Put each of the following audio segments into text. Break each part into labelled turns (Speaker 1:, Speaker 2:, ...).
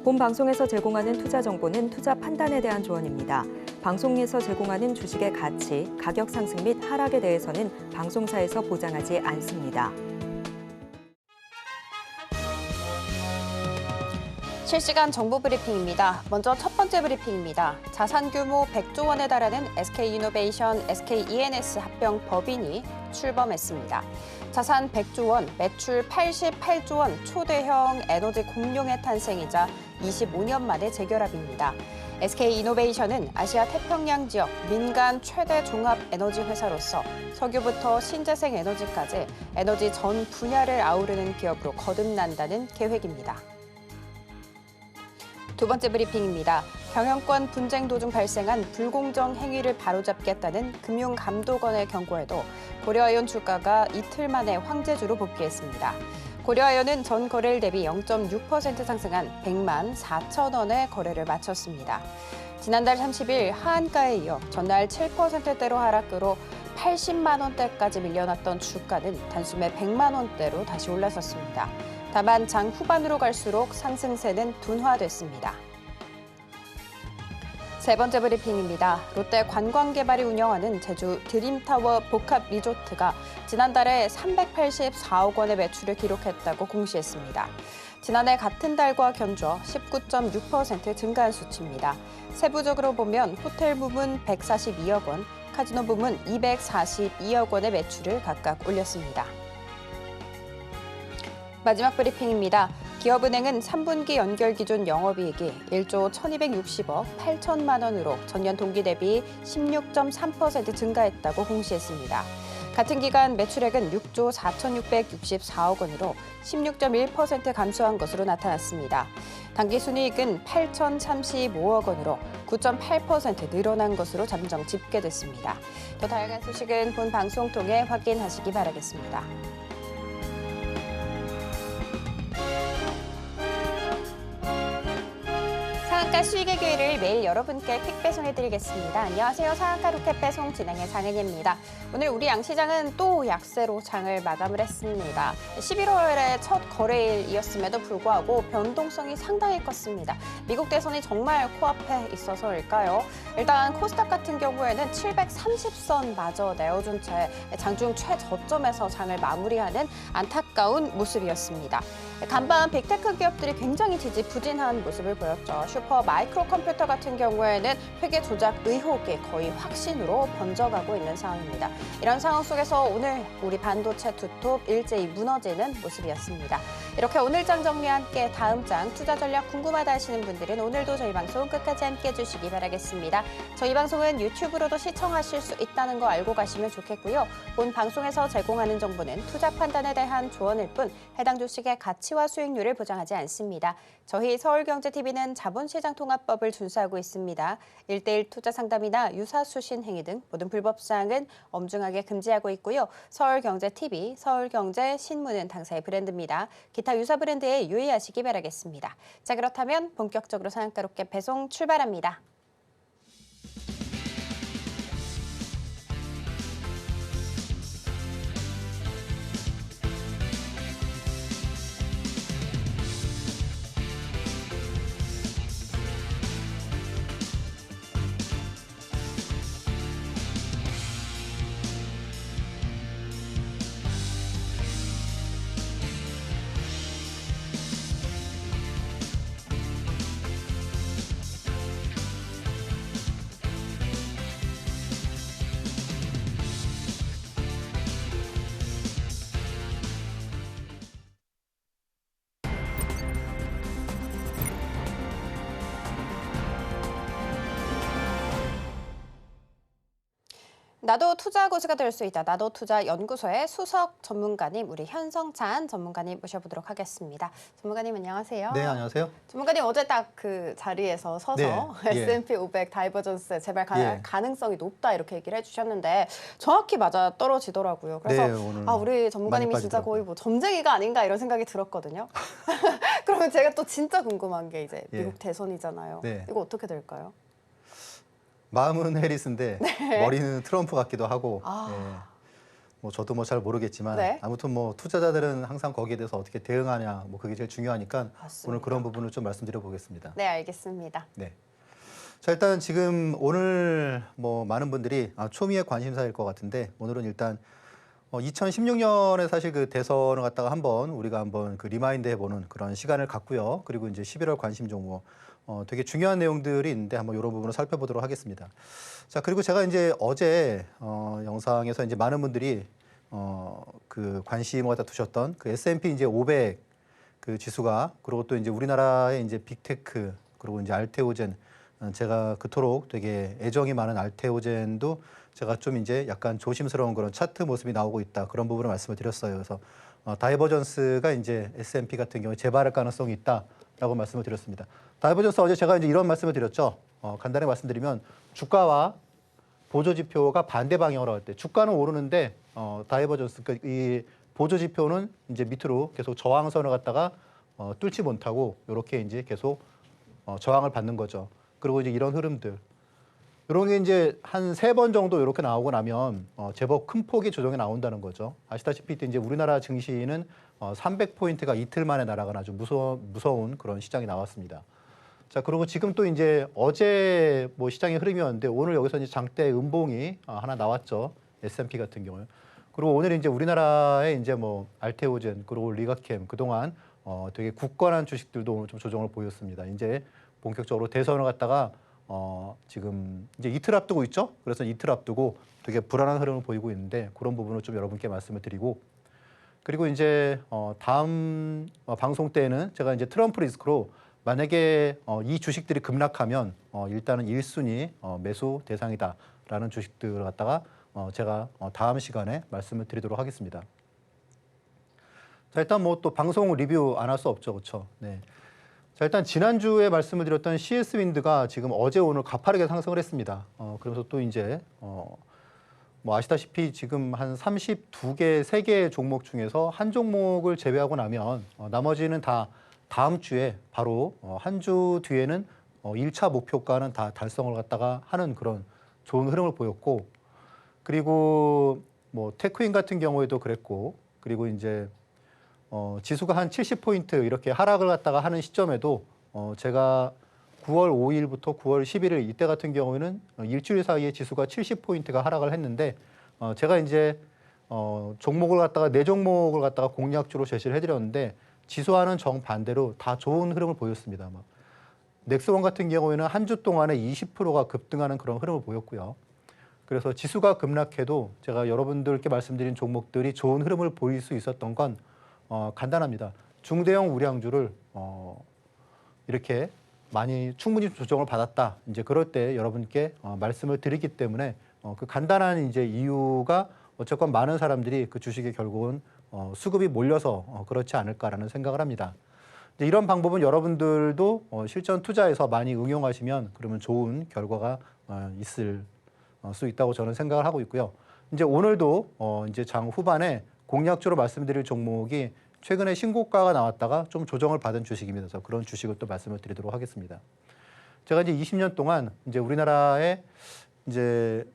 Speaker 1: 본 방송에서 제공하는 투자 정보는 투자 판단에 대한 조언입니다. 방송에서 제공하는 주식의 가치, 가격 상승 및 하락에 대해서는 방송사에서 보장하지 않습니다.
Speaker 2: 실시간 정보 브리핑입니다. 먼저 첫 번째 브리핑입니다. 자산 규모 100조 원에 달하는 SK이노베이션, SKENS 합병 법인이 출범했습니다. 자산 100조 원, 매출 88조 원 초대형 에너지 공룡의 탄생이자 25년 만의 재결합입니다. SK이노베이션은 아시아 태평양 지역 민간 최대 종합 에너지 회사로서 석유부터 신재생 에너지까지 에너지 전 분야를 아우르는 기업으로 거듭난다는 계획입니다. 두 번째 브리핑입니다. 경영권 분쟁 도중 발생한 불공정 행위를 바로잡겠다는 금융감독원의 경고에도 고려아연 주가가 이틀 만에 황제주로 복귀했습니다. 고려아연은 전 거래일 대비 0.6% 상승한 100만 4천 원의 거래를 마쳤습니다. 지난달 30일 하한가에 이어 전날 7%대로 하락으로 80만 원대까지 밀려났던 주가는 단숨에 100만 원대로 다시 올라섰습니다. 다만 장 후반으로 갈수록 상승세는 둔화됐습니다. 세 번째 브리핑입니다. 롯데 관광개발이 운영하는 제주 드림타워 복합 리조트가 지난달에 384억 원의 매출을 기록했다고 공시했습니다. 지난해 같은 달과 견주어 19.6% 증가한 수치입니다. 세부적으로 보면 호텔 부문 142억 원, 카지노 부문 242억 원의 매출을 각각 올렸습니다. 마지막 브리핑입니다. 기업은행은 3분기 연결 기준 영업이익이 1조 1,260억 8천만 원으로 전년 동기 대비 16.3% 증가했다고 공시했습니다. 같은 기간 매출액은 6조 4,664억 원으로 16.1% 감소한 것으로 나타났습니다. 당기순이익은 8,035억 원으로 9.8% 늘어난 것으로 잠정 집계됐습니다. 더 다양한 소식은 본 방송 통해 확인하시기 바라겠습니다. 상한가 수익의 기회를 매일 여러분께 퀵 배송해드리겠습니다. 안녕하세요. 상한가 로켓 배송 진행의 장은희입니다. 오늘 우리 양시장은 또 약세로 장을 마감을 했습니다. 11월의 첫 거래일이었음에도 불구하고 변동성이 상당히 컸습니다. 미국 대선이 정말 코앞에 있어서일까요? 일단 코스닥 같은 경우에는 730선마저 내어준 채 장중 최저점에서 장을 마무리하는 안타까운 모습이었습니다. 간밤 빅테크 기업들이 굉장히 지지부진한 모습을 보였죠. 슈퍼 마이크로 컴퓨터 같은 경우에는 회계 조작 의혹이 거의 확신으로 번져가고 있는 상황입니다. 이런 상황 속에서 오늘 우리 반도체 두톱 일제히 무너지는 모습이었습니다. 이렇게 오늘 장 정리와 함께 다음 장 투자 전략 궁금하다 하시는 분들은 오늘도 저희 방송 끝까지 함께 해주시기 바라겠습니다. 저희 방송은 유튜브로도 시청하실 수 있다는 거 알고 가시면 좋겠고요. 본 방송에서 제공하는 정보는 투자 판단에 대한 조언일 뿐 해당 주식의 가치와 수익률을 보장하지 않습니다. 저희 서울경제TV는 자본시장통합법을 준수하고 있습니다. 1:1 투자 상담이나 유사수신 행위 등 모든 불법 사항은 엄중하게 금지하고 있고요. 서울경제TV, 서울경제신문은 당사의 브랜드입니다. 기타 유사 브랜드에 유의하시기 바라겠습니다. 자, 그렇다면 본격적으로 상한가 로켓 배송 출발합니다. 나도 투자 고수가 될 수 있다. 나도 투자 연구소의 수석 전문가님, 우리 현성찬 전문가님 모셔보도록 하겠습니다. 전문가님 안녕하세요.
Speaker 3: 네, 안녕하세요.
Speaker 2: 전문가님 어제 딱 그 자리에서 서서
Speaker 3: 네,
Speaker 2: S&P 500 다이버전스 재발 가능성이 높다 이렇게 얘기를 해주셨는데 정확히 맞아 떨어지더라고요. 그래서
Speaker 3: 네, 오늘
Speaker 2: 우리 전문가님이 진짜 거의 뭐 점쟁이가 아닌가 이런 생각이 들었거든요. 그러면 제가 또 진짜 궁금한 게 이제 미국 대선이잖아요.
Speaker 3: 네.
Speaker 2: 이거 어떻게 될까요?
Speaker 3: 마음은 해리스인데 머리는 트럼프 같기도 하고 뭐 저도 뭐 잘 모르겠지만
Speaker 2: 네.
Speaker 3: 아무튼 뭐 투자자들은 항상 거기에 대해서 어떻게 대응하냐 뭐 그게 제일 중요하니까
Speaker 2: 맞습니다.
Speaker 3: 오늘 그런 부분을 좀 말씀드려 보겠습니다.
Speaker 2: 네, 알겠습니다.
Speaker 3: 네. 자, 일단 지금 오늘 뭐 많은 분들이 초미의 관심사일 것 같은데 오늘은 일단 2016년에 사실 그 대선을 갖다가 우리가 한번 그 리마인드 해보는 그런 시간을 갖고요. 그리고 이제 11월 관심 종목 되게 중요한 내용들이 있는데 한번 이런 부분을 살펴보도록 하겠습니다. 자, 그리고 제가 이제 어제 영상에서 이제 많은 분들이 그 관심을 갖다 두셨던 그 S&P 이제 500 그 지수가 그리고 또 이제 우리나라의 이제 빅테크 그리고 이제 알테오젠 제가 그토록 되게 애정이 많은 알테오젠도 제가 좀 이제 약간 조심스러운 그런 차트 모습이 나오고 있다 그런 부분을 말씀을 드렸어요. 그래서 다이버전스가 이제 S&P 같은 경우에 재발할 가능성이 있다라고 말씀을 드렸습니다. 다이버전스 어제 제가 이제 이런 말씀을 드렸죠. 간단히 말씀드리면 주가와 보조 지표가 반대 방향으로 할 때 주가는 오르는데 다이버전스 그러니까 이 보조 지표는 이제 밑으로 계속 저항선을 갖다가 뚫지 못하고 이렇게 이제 계속 저항을 받는 거죠. 그리고 이제 이런 흐름들 이런 게 이제 한 3번 정도 이렇게 나오고 나면 제법 큰 폭의 조정이 나온다는 거죠. 아시다시피 이제 우리나라 증시는 300포인트가 이틀 만에 날아간 아주 무서운 그런 시장이 나왔습니다. 자, 그리고 지금 또 이제 어제 뭐 시장의 흐름이었는데 오늘 여기서 이제 장대 음봉이 하나 나왔죠. S&P 같은 경우에. 그리고 오늘 이제 우리나라의 이제 뭐 알테오젠 그리고 리가캠 그동안 되게 굳건한 주식들도 오늘 좀 조정을 보였습니다. 이제 본격적으로 대선을 갖다가 지금 이제 이틀 앞두고 있죠. 그래서 이틀 앞두고 되게 불안한 흐름을 보이고 있는데 그런 부분을 좀 여러분께 말씀을 드리고 그리고 이제 다음 방송 때에는 제가 이제 트럼프 리스크로 만약에 이 주식들이 급락하면 일단은 1순위 매수 대상이다라는 주식들을 갖다가 제가 다음 시간에 말씀을 드리도록 하겠습니다. 자, 일단 뭐 또 방송 리뷰 안 할 수 없죠, 그렇죠? 네. 자, 일단 지난주에 말씀을 드렸던 CS 윈드가 지금 어제 오늘 가파르게 상승을 했습니다. 그래서 또 이제 뭐 아시다시피 지금 한 32개, 3개 종목 중에서 한 종목을 제외하고 나면 나머지는 다 다음 주에 바로 한 주 뒤에는 1차 목표가는 다 달성을 갖다가 하는 그런 좋은 흐름을 보였고 그리고 뭐 테크인 같은 경우에도 그랬고 그리고 이제 지수가 한 70포인트 이렇게 하락을 갖다가 하는 시점에도 제가 9월 5일부터 9월 11일 이때 같은 경우에는 일주일 사이에 지수가 70포인트가 하락을 했는데 제가 이제 종목을 갖다가 4종목을 갖다가 공략주로 제시를 해드렸는데 지수와는 정반대로 다 좋은 흐름을 보였습니다. 막 넥스원 같은 경우에는 한 주 동안에 20%가 급등하는 그런 흐름을 보였고요. 그래서 지수가 급락해도 제가 여러분들께 말씀드린 종목들이 좋은 흐름을 보일 수 있었던 건 간단합니다. 중대형 우량주를 이렇게 많이 충분히 조정을 받았다. 이제 그럴 때 여러분께 말씀을 드리기 때문에 그 간단한 이제 이유가 어쨌건 많은 사람들이 그 주식에 결국은 수급이 몰려서 그렇지 않을까라는 생각을 합니다. 이제 이런 방법은 여러분들도 실전 투자에서 많이 응용하시면 그러면 좋은 결과가 있을 수 있다고 저는 생각을 하고 있고요. 이제 오늘도 이제 장 후반에 공략주로 말씀드릴 종목이 최근에 신고가가 나왔다가 좀 조정을 받은 주식입니다. 그래서 그런 주식을 또 말씀을 드리도록 하겠습니다. 제가 이제 20년 동안 이제 우리나라에 이제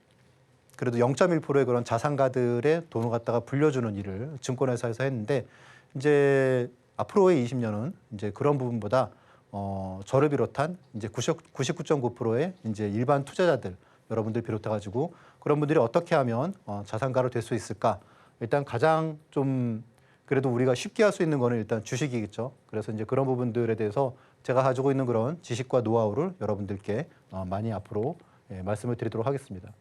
Speaker 3: 그래도 0.1%의 그런 자산가들의 돈을 갖다가 불려주는 일을 증권회사에서 했는데 이제 앞으로의 20년은 이제 그런 부분보다 저를 비롯한 이제 99.9%의 이제 일반 투자자들 여러분들 비롯해가지고 그런 분들이 어떻게 하면 자산가로 될 수 있을까? 일단 가장 좀 그래도 우리가 쉽게 할 수 있는 거는 일단 주식이겠죠. 그래서 이제 그런 부분들에 대해서 제가 가지고 있는 그런 지식과 노하우를 여러분들께 많이 앞으로 말씀을 드리도록 하겠습니다.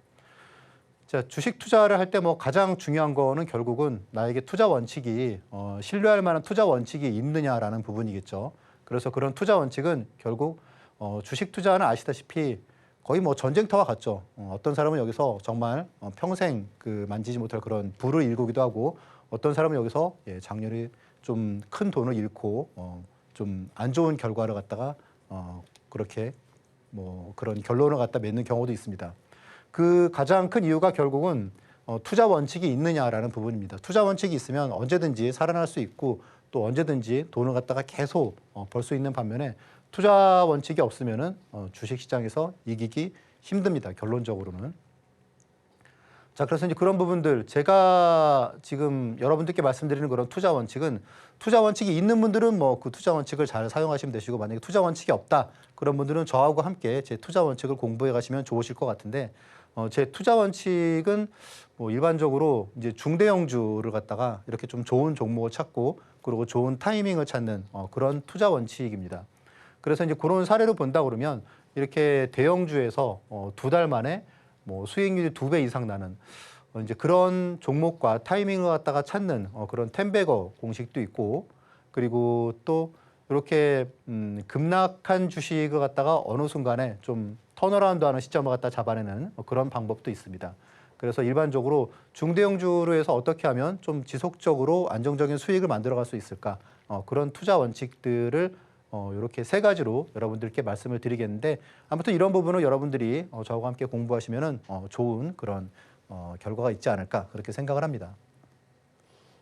Speaker 3: 자, 주식 투자를 할 때 뭐 가장 중요한 거는 결국은 나에게 투자 원칙이 신뢰할 만한 투자 원칙이 있느냐라는 부분이겠죠. 그래서 그런 투자 원칙은 결국 주식 투자는 아시다시피 거의 뭐 전쟁터와 같죠. 어떤 사람은 여기서 정말 평생 그 만지지 못할 그런 부를 일구기도 하고 어떤 사람은 여기서 장렬히 좀 큰 돈을 잃고 좀 안 좋은 결과를 갖다가 그렇게 뭐 그런 결론을 갖다 맺는 경우도 있습니다. 그 가장 큰 이유가 결국은 투자 원칙이 있느냐라는 부분입니다. 투자 원칙이 있으면 언제든지 살아날 수 있고 또 언제든지 돈을 갖다가 계속 벌 수 있는 반면에 투자 원칙이 없으면은 주식 시장에서 이기기 힘듭니다. 결론적으로는. 자, 그래서 이제 그런 부분들 제가 지금 여러분들께 말씀드리는 그런 투자 원칙은 투자 원칙이 있는 분들은 뭐 그 투자 원칙을 잘 사용하시면 되시고 만약에 투자 원칙이 없다 그런 분들은 저하고 함께 제 투자 원칙을 공부해 가시면 좋으실 것 같은데 제 투자 원칙은 뭐 일반적으로 이제 중대형주를 갖다가 이렇게 좀 좋은 종목을 찾고 그리고 좋은 타이밍을 찾는 그런 투자 원칙입니다. 그래서 이제 그런 사례로 본다 그러면 이렇게 대형주에서 2달 만에 뭐 수익률이 2배 이상 나는 이제 그런 종목과 타이밍을 갖다가 찾는 그런 텐베거 공식도 있고 그리고 또 이렇게 급락한 주식을 갖다가 어느 순간에 좀 턴어라운드하는 시점을 갖다 잡아내는 그런 방법도 있습니다. 그래서 일반적으로 중대형주로 해서 어떻게 하면 좀 지속적으로 안정적인 수익을 만들어갈 수 있을까 그런 투자 원칙들을 이렇게 3가지로 여러분들께 말씀을 드리겠는데 아무튼 이런 부분은 여러분들이 저와 함께 공부하시면은 좋은 그런 결과가 있지 않을까 그렇게 생각을 합니다.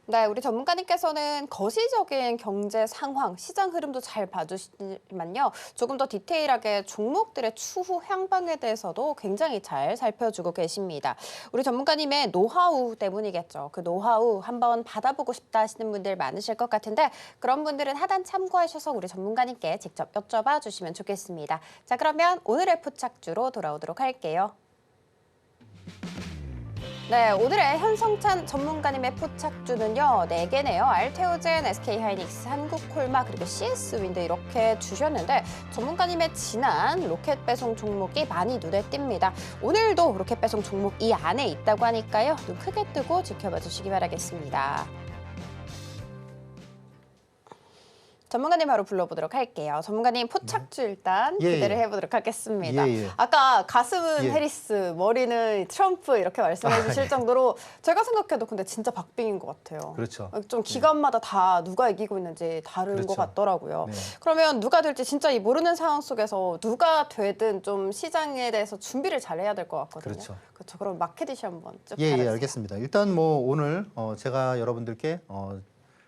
Speaker 2: 네, 우리 전문가님께서는 거시적인 경제 상황, 시장 흐름도 잘 봐주시지만요. 조금 더 디테일하게 종목들의 추후 향방에 대해서도 굉장히 잘 살펴주고 계십니다. 우리 전문가님의 노하우 때문이겠죠. 그 노하우 한번 받아보고 싶다 하시는 분들 많으실 것 같은데 그런 분들은 하단 참고하셔서 우리 전문가님께 직접 여쭤봐 주시면 좋겠습니다. 자, 그러면 오늘의 포착주로 돌아오도록 할게요. 네, 오늘의 현성찬 전문가님의 포착주는요, 4개네요. 알테오젠, SK하이닉스, 한국콜마, 그리고 CS윈드 이렇게 주셨는데 전문가님의 지난 로켓 배송 종목이 많이 눈에 띕니다. 오늘도 로켓 배송 종목 이 안에 있다고 하니까요. 눈 크게 뜨고 지켜봐 주시기 바라겠습니다. 전문가님 바로 불러보도록 할게요. 전문가님 포착주 일단 기대를 해보도록 하겠습니다. 아까 가슴은 해리스, 머리는 트럼프 이렇게 말씀해 주실 정도로 제가 생각해도 근데 진짜 박빙인 것 같아요.
Speaker 3: 그렇죠.
Speaker 2: 좀 기간마다 다 누가 이기고 있는지 다른 것 같더라고요. 그러면 누가 될지 진짜 이 모르는 상황 속에서 누가 되든 좀 시장에 대해서 준비를 잘 해야 될 것 같거든요. 그렇죠. 그럼 마켓이시 한번 쭉
Speaker 3: 예, 알겠습니다. 일단 뭐 오늘 제가 여러분들께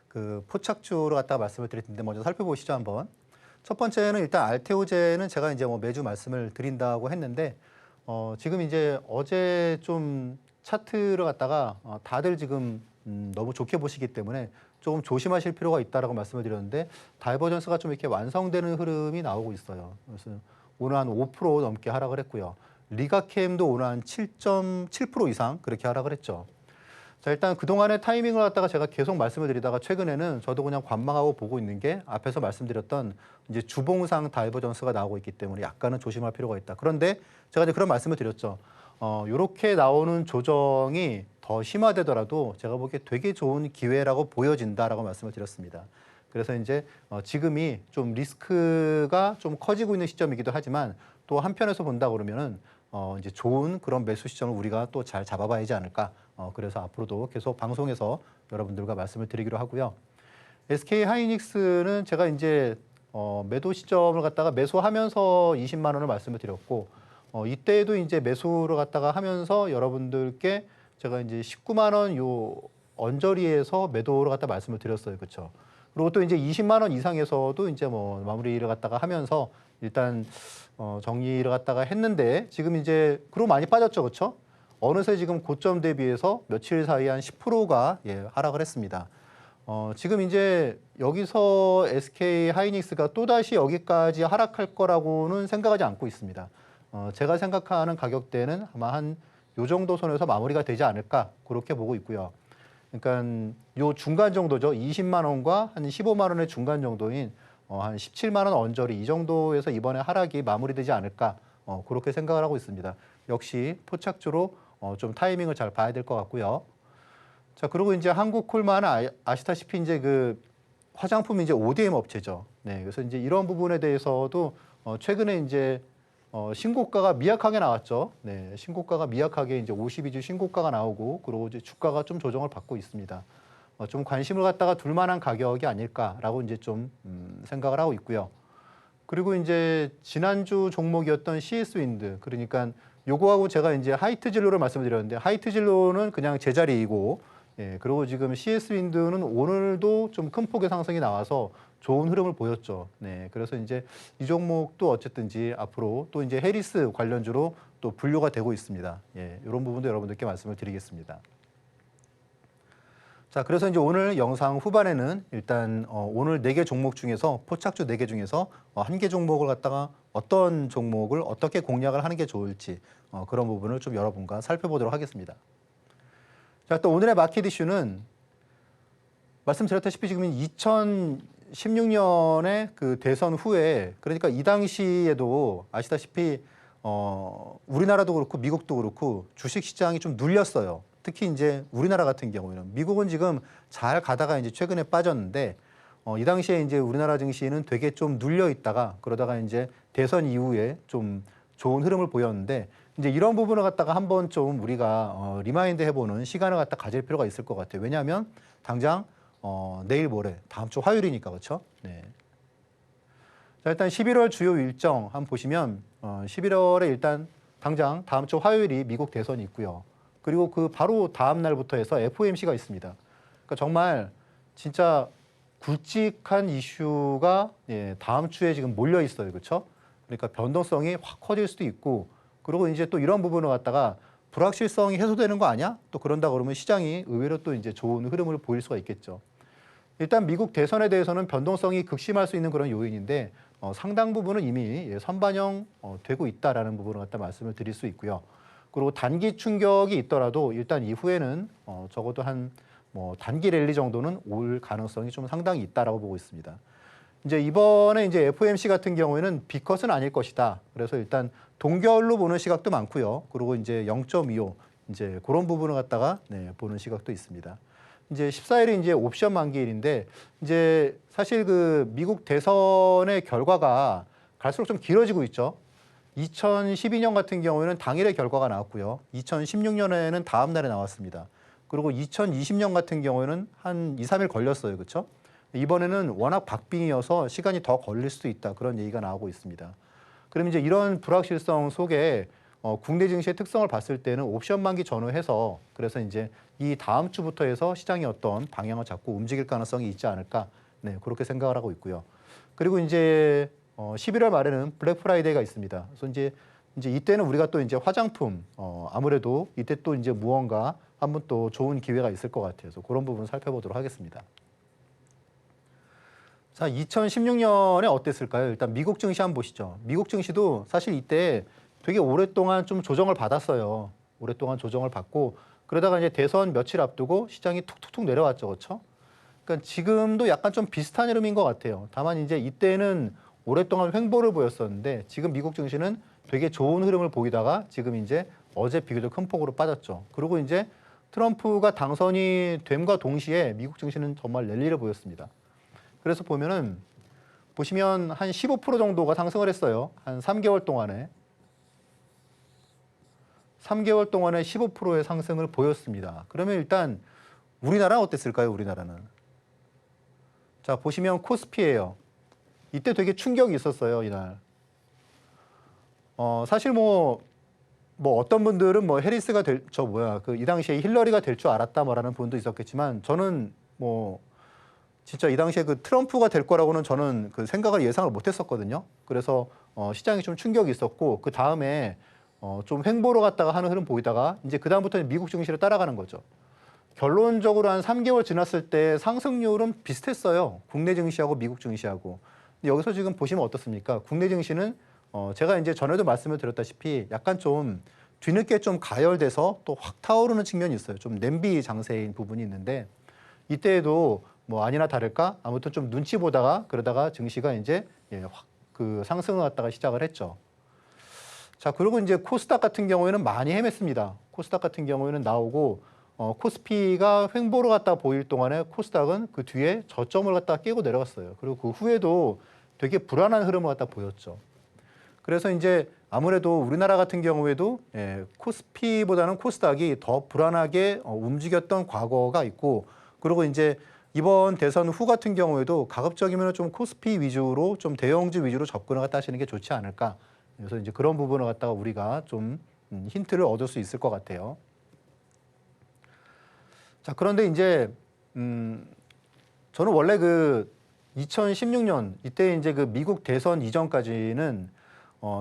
Speaker 3: 그 포착주로 갖다가 말씀을 드릴 텐데 먼저 살펴보시죠 한번. 첫 번째는 일단 알테오젠은 제가 이제 뭐 매주 말씀을 드린다고 했는데 지금 이제 어제 좀 차트를 갖다가 다들 지금 너무 좋게 보시기 때문에 조금 조심하실 필요가 있다라고 말씀을 드렸는데 다이버전스가 좀 이렇게 완성되는 흐름이 나오고 있어요. 그래서 오늘 한 5% 넘게 하락을 했고요. 리가캠도 오늘 한 7.7% 이상 그렇게 하락을 했죠. 자, 일단 그동안의 타이밍을 갖다가 제가 계속 말씀을 드리다가 최근에는 저도 그냥 관망하고 보고 있는 게 앞에서 말씀드렸던 이제 주봉상 다이버전스가 나오고 있기 때문에 약간은 조심할 필요가 있다. 그런데 제가 이제 그런 말씀을 드렸죠. 이렇게 나오는 조정이 더 심화되더라도 제가 보기에 되게 좋은 기회라고 보여진다라고 말씀을 드렸습니다. 그래서 이제 지금이 좀 리스크가 좀 커지고 있는 시점이기도 하지만 또 한편에서 본다 그러면은 이제 좋은 그런 매수 시점을 우리가 또 잘 잡아봐야지 않을까. 그래서 앞으로도 계속 방송에서 여러분들과 말씀을 드리기로 하고요. SK하이닉스는 제가 이제 매도 시점을 갖다가 매수하면서 20만 원을 말씀을 드렸고 이때도 이제 매수를 갖다가 하면서 여러분들께 제가 이제 19만 원 요 언저리에서 매도를 갖다 말씀을 드렸어요. 그렇죠? 그리고 또 이제 20만 원 이상에서도 이제 뭐 마무리를 갖다가 하면서 일단 정리를 갖다가 했는데 지금 이제 그러고 많이 빠졌죠. 그렇죠? 어느새 지금 고점 대비해서 며칠 사이에 한 10%가 하락을 했습니다. 지금 이제 여기서 SK하이닉스가 또다시 여기까지 하락할 거라고는 생각하지 않고 있습니다. 제가 생각하는 가격대는 아마 한 요 정도 선에서 마무리가 되지 않을까 그렇게 보고 있고요. 그러니까 요 중간 정도죠. 20만 원과 한 15만 원의 중간 정도인 한 17만 원 언저리 이 정도에서 이번에 하락이 마무리되지 않을까 그렇게 생각을 하고 있습니다. 역시 포착주로 좀 타이밍을 잘 봐야 될 것 같고요. 자, 그리고 이제 한국콜마는 아시다시피 이제 그 화장품 이제 ODM 업체죠. 네, 그래서 이제 이런 부분에 대해서도 최근에 이제 신고가가 미약하게 나왔죠. 네, 신고가가 미약하게 이제 52주 신고가가 나오고 그리고 이제 주가가 좀 조정을 받고 있습니다. 좀 관심을 갖다가 둘 만한 가격이 아닐까라고 이제 좀 생각을 하고 있고요. 그리고 이제 지난주 종목이었던 CS윈드 그러니까 요거하고 제가 이제 하이트 진로를 말씀드렸는데 하이트 진로는 그냥 제자리이고 예, 그리고 지금 CS 윈드는 오늘도 좀 큰 폭의 상승이 나와서 좋은 흐름을 보였죠. 네, 그래서 이제 이 종목도 어쨌든지 앞으로 또 이제 해리스 관련주로 또 분류가 되고 있습니다. 예, 이런 부분도 여러분들께 말씀을 드리겠습니다. 자, 그래서 이제 오늘 영상 후반에는 일단 오늘 4개 종목 중에서 포착주 4개 중에서 1개 종목을 갖다가 어떤 종목을 어떻게 공략을 하는 게 좋을지 그런 부분을 좀 여러분과 살펴보도록 하겠습니다. 자, 또 오늘의 마켓 이슈는 말씀드렸다시피 지금 2016년에 그 대선 후에 그러니까 이 당시에도 아시다시피 우리나라도 그렇고 미국도 그렇고 주식 시장이 좀 눌렸어요. 특히 이제 우리나라 같은 경우에는 미국은 지금 잘 가다가 이제 최근에 빠졌는데 이 당시에 이제 우리나라 증시는 되게 좀 눌려 있다가 그러다가 이제 대선 이후에 좀 좋은 흐름을 보였는데 이제 이런 부분을 갖다가 한번 좀 우리가 리마인드 해보는 시간을 갖다 가질 필요가 있을 것 같아요. 왜냐하면 당장 내일 모레 다음 주 화요일이니까 그렇죠. 네. 자, 일단 11월 주요 일정 한번 보시면 11월에 일단 당장 다음 주 화요일이 미국 대선이 있고요. 그리고 그 바로 다음 날부터 해서 FOMC가 있습니다. 그러니까 정말 진짜 굵직한 이슈가 다음 주에 지금 몰려 있어요. 그렇죠? 그러니까 변동성이 확 커질 수도 있고 그리고 이제 또 이런 부분을 갖다가 불확실성이 해소되는 거 아니야? 또 그런다 그러면 시장이 의외로 또 이제 좋은 흐름을 보일 수가 있겠죠. 일단 미국 대선에 대해서는 변동성이 극심할 수 있는 그런 요인인데 상당 부분은 이미 선반영 되고 있다라는 부분을 갖다 말씀을 드릴 수 있고요. 그리고 단기 충격이 있더라도 일단 이후에는 적어도 한 단기 랠리 정도는 올 가능성이 좀 상당히 있다라고 보고 있습니다. 이제 이번에 이제 FOMC 같은 경우에는 B컷은 아닐 것이다. 그래서 일단 동결로 보는 시각도 많고요. 그리고 이제 0.25 이제 그런 부분을 갖다가 보는 시각도 있습니다. 이제 14일이 이제 옵션 만기일인데 이제 사실 그 미국 대선의 결과가 갈수록 좀 길어지고 있죠. 2012년 같은 경우에는 당일에 결과가 나왔고요. 2016년에는 다음 날에 나왔습니다. 그리고 2020년 같은 경우에는 한 2, 3일 걸렸어요. 그렇죠? 이번에는 워낙 박빙이어서 시간이 더 걸릴 수도 있다. 그런 얘기가 나오고 있습니다. 그럼 이제 이런 불확실성 속에 국내 증시의 특성을 봤을 때는 옵션 만기 전후해서 그래서 이제 이 다음 주부터 해서 시장이 어떤 방향을 잡고 움직일 가능성이 있지 않을까. 네, 그렇게 생각을 하고 있고요. 그리고 이제 11월 말에는 블랙 프라이데이가 있습니다. 그래서 이제 이때는 우리가 또 이제 화장품 아무래도 이때 또 이제 무언가 한번 또 좋은 기회가 있을 것 같아서 그런 부분 살펴보도록 하겠습니다. 자, 2016년에 어땠을까요? 일단 미국 증시 한번 보시죠. 미국 증시도 사실 이때 되게 오랫동안 좀 조정을 받았어요. 오랫동안 조정을 받고 그러다가 이제 대선 며칠 앞두고 시장이 툭툭툭 내려왔죠. 그렇죠? 그러니까 지금도 약간 좀 비슷한 흐름인 것 같아요. 다만 이제 이때는 오랫동안 횡보를 보였었는데 지금 미국 증시는 되게 좋은 흐름을 보이다가 지금 이제 어제 비교적 큰 폭으로 빠졌죠. 그리고 이제 트럼프가 당선이 됨과 동시에 미국 증시는 정말 랠리를 보였습니다. 그래서 보면은 보시면 한 15% 정도가 상승을 했어요. 한 3개월 동안에 15%의 상승을 보였습니다. 그러면 일단 우리나라는 어땠을까요? 우리나라는. 자, 보시면 코스피예요. 이때 되게 충격이 있었어요, 이날. 사실 뭐 어떤 분들은 뭐 해리스가 이 당시에 힐러리가 될 줄 알았다 뭐라는 분도 있었겠지만 저는 뭐 진짜 이 당시에 그 트럼프가 될 거라고는 저는 그 생각을 예상을 못 했었거든요. 그래서 시장이 좀 충격이 있었고 그 다음에 좀 횡보로 갔다가 하는 흐름 보이다가 이제 그 다음부터는 미국 증시를 따라가는 거죠. 결론적으로 한 3개월 지났을 때 상승률은 비슷했어요. 국내 증시하고 미국 증시하고. 근데 여기서 지금 보시면 어떻습니까? 국내 증시는 제가 이제 전에도 말씀을 드렸다시피 약간 좀 뒤늦게 좀 가열돼서 또 확 타오르는 측면이 있어요. 좀 냄비 장세인 부분이 있는데 이때에도 뭐 아니나 다를까 아무튼 좀 눈치 보다가 그러다가 증시가 이제 확 그 상승을 갖다가 시작을 했죠. 자, 그리고 이제 코스닥 같은 경우에는 많이 헤맸습니다. 코스닥 같은 경우에는 나오고 코스피가 횡보로 갔다 보일 동안에 코스닥은 그 뒤에 저점을 갖다 깨고 내려갔어요. 그리고 그 후에도 되게 불안한 흐름을 갖다 보였죠. 그래서 이제 아무래도 우리나라 같은 경우에도 코스피보다는 코스닥이 더 불안하게 움직였던 과거가 있고 그리고 이제 이번 대선 후 같은 경우에도 가급적이면 좀 코스피 위주로 좀 대형주 위주로 접근을 갖다 하시는 게 좋지 않을까. 그래서 이제 그런 부분을 갖다가 우리가 좀 힌트를 얻을 수 있을 것 같아요. 자, 그런데 이제 저는 원래 그 2016년 이때 이제 그 미국 대선 이전까지는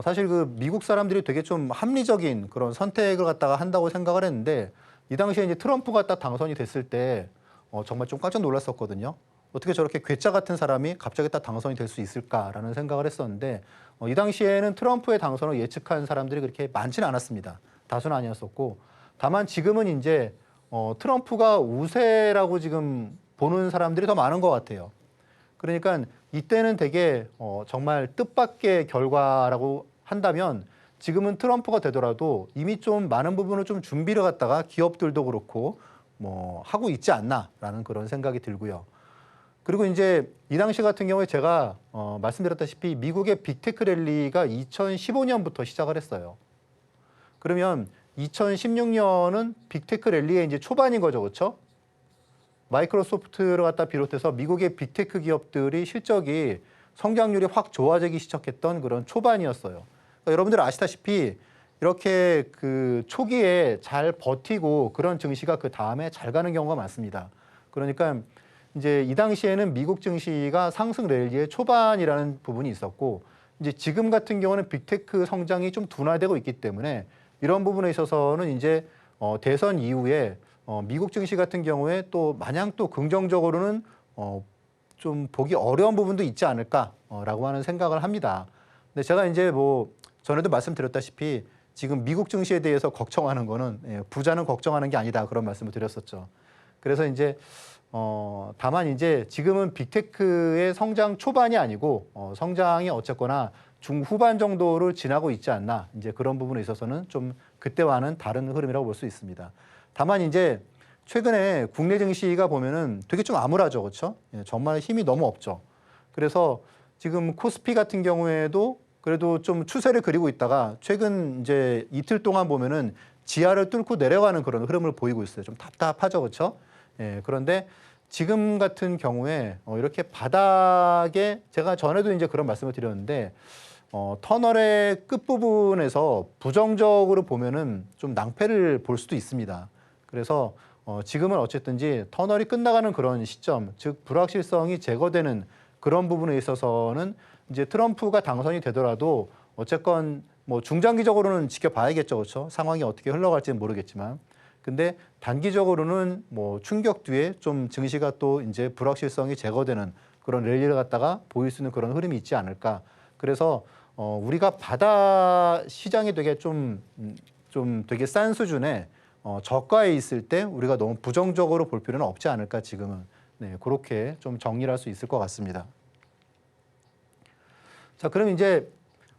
Speaker 3: 사실 그 미국 사람들이 되게 좀 합리적인 그런 선택을 갖다가 한다고 생각을 했는데 이 당시에 이제 트럼프가 딱 당선이 됐을 때 정말 좀 깜짝 놀랐었거든요. 어떻게 저렇게 괴짜 같은 사람이 갑자기 딱 당선이 될 수 있을까라는 생각을 했었는데 이 당시에는 트럼프의 당선을 예측한 사람들이 그렇게 많지는 않았습니다. 다수는 아니었었고 다만 지금은 이제 트럼프가 우세라고 지금 보는 사람들이 더 많은 것 같아요. 그러니까 이때는 되게 정말 뜻밖의 결과라고 한다면 지금은 트럼프가 되더라도 이미 좀 많은 부분을 좀 준비를 갖다가 기업들도 그렇고 뭐 하고 있지 않나라는 그런 생각이 들고요. 그리고 이제 이 당시 같은 경우에 제가 말씀드렸다시피 미국의 빅테크 랠리가 2015년부터 시작을 했어요. 그러면 2016년은 빅테크 랠리의 이제 초반인 거죠, 그렇죠? 마이크로소프트를 갖다 비롯해서 미국의 빅테크 기업들이 실적이 성장률이 확 좋아지기 시작했던 그런 초반이었어요. 그러니까 여러분들 아시다시피 이렇게 그 초기에 잘 버티고 그런 증시가 그 다음에 잘 가는 경우가 많습니다. 그러니까 이제 이 당시에는 미국 증시가 상승 랠리의 초반이라는 부분이 있었고 이제 지금 같은 경우는 빅테크 성장이 좀 둔화되고 있기 때문에 이런 부분에 있어서는 이제 대선 이후에 미국 증시 같은 경우에 또 마냥 또 긍정적으로는 좀 보기 어려운 부분도 있지 않을까라고 하는 생각을 합니다. 근데 제가 이제 뭐 전에도 말씀드렸다시피 지금 미국 증시에 대해서 걱정하는 거는 부자는 걱정하는 게 아니다 그런 말씀을 드렸었죠. 그래서 이제 다만 이제 지금은 빅테크의 성장 초반이 아니고 성장이 어쨌거나 중후반 정도를 지나고 있지 않나 이제 그런 부분에 있어서는 좀 그때와는 다른 흐름이라고 볼 수 있습니다. 다만 이제 최근에 국내 증시가 보면은 되게 좀 암울하죠, 그렇죠? 정말 힘이 너무 없죠. 그래서 지금 코스피 같은 경우에도 그래도 좀 추세를 그리고 있다가 최근 이제 이틀 동안 보면은 지하를 뚫고 내려가는 그런 흐름을 보이고 있어요. 좀 답답하죠, 그렇죠? 그런데 지금 같은 경우에 이렇게 바닥에 제가 전에도 이제 그런 말씀을 드렸는데 터널의 끝부분에서 부정적으로 보면은 좀 낭패를 볼 수도 있습니다. 그래서 지금은 어쨌든지 터널이 끝나가는 그런 시점, 즉 불확실성이 제거되는 그런 부분에 있어서는 이제 트럼프가 당선이 되더라도 어쨌건 뭐 중장기적으로는 지켜봐야겠죠, 그렇죠? 상황이 어떻게 흘러갈지는 모르겠지만. 근데 단기적으로는 뭐 충격 뒤에 좀 증시가 또 이제 불확실성이 제거되는 그런 랠리를 갖다가 보일 수 있는 그런 흐름이 있지 않을까. 그래서 우리가 바다 시장이 되게 좀 되게 싼 수준의 저가에 있을 때 우리가 너무 부정적으로 볼 필요는 없지 않을까 지금은. 네, 그렇게 좀 정리를 할 수 있을 것 같습니다. 자, 그럼 이제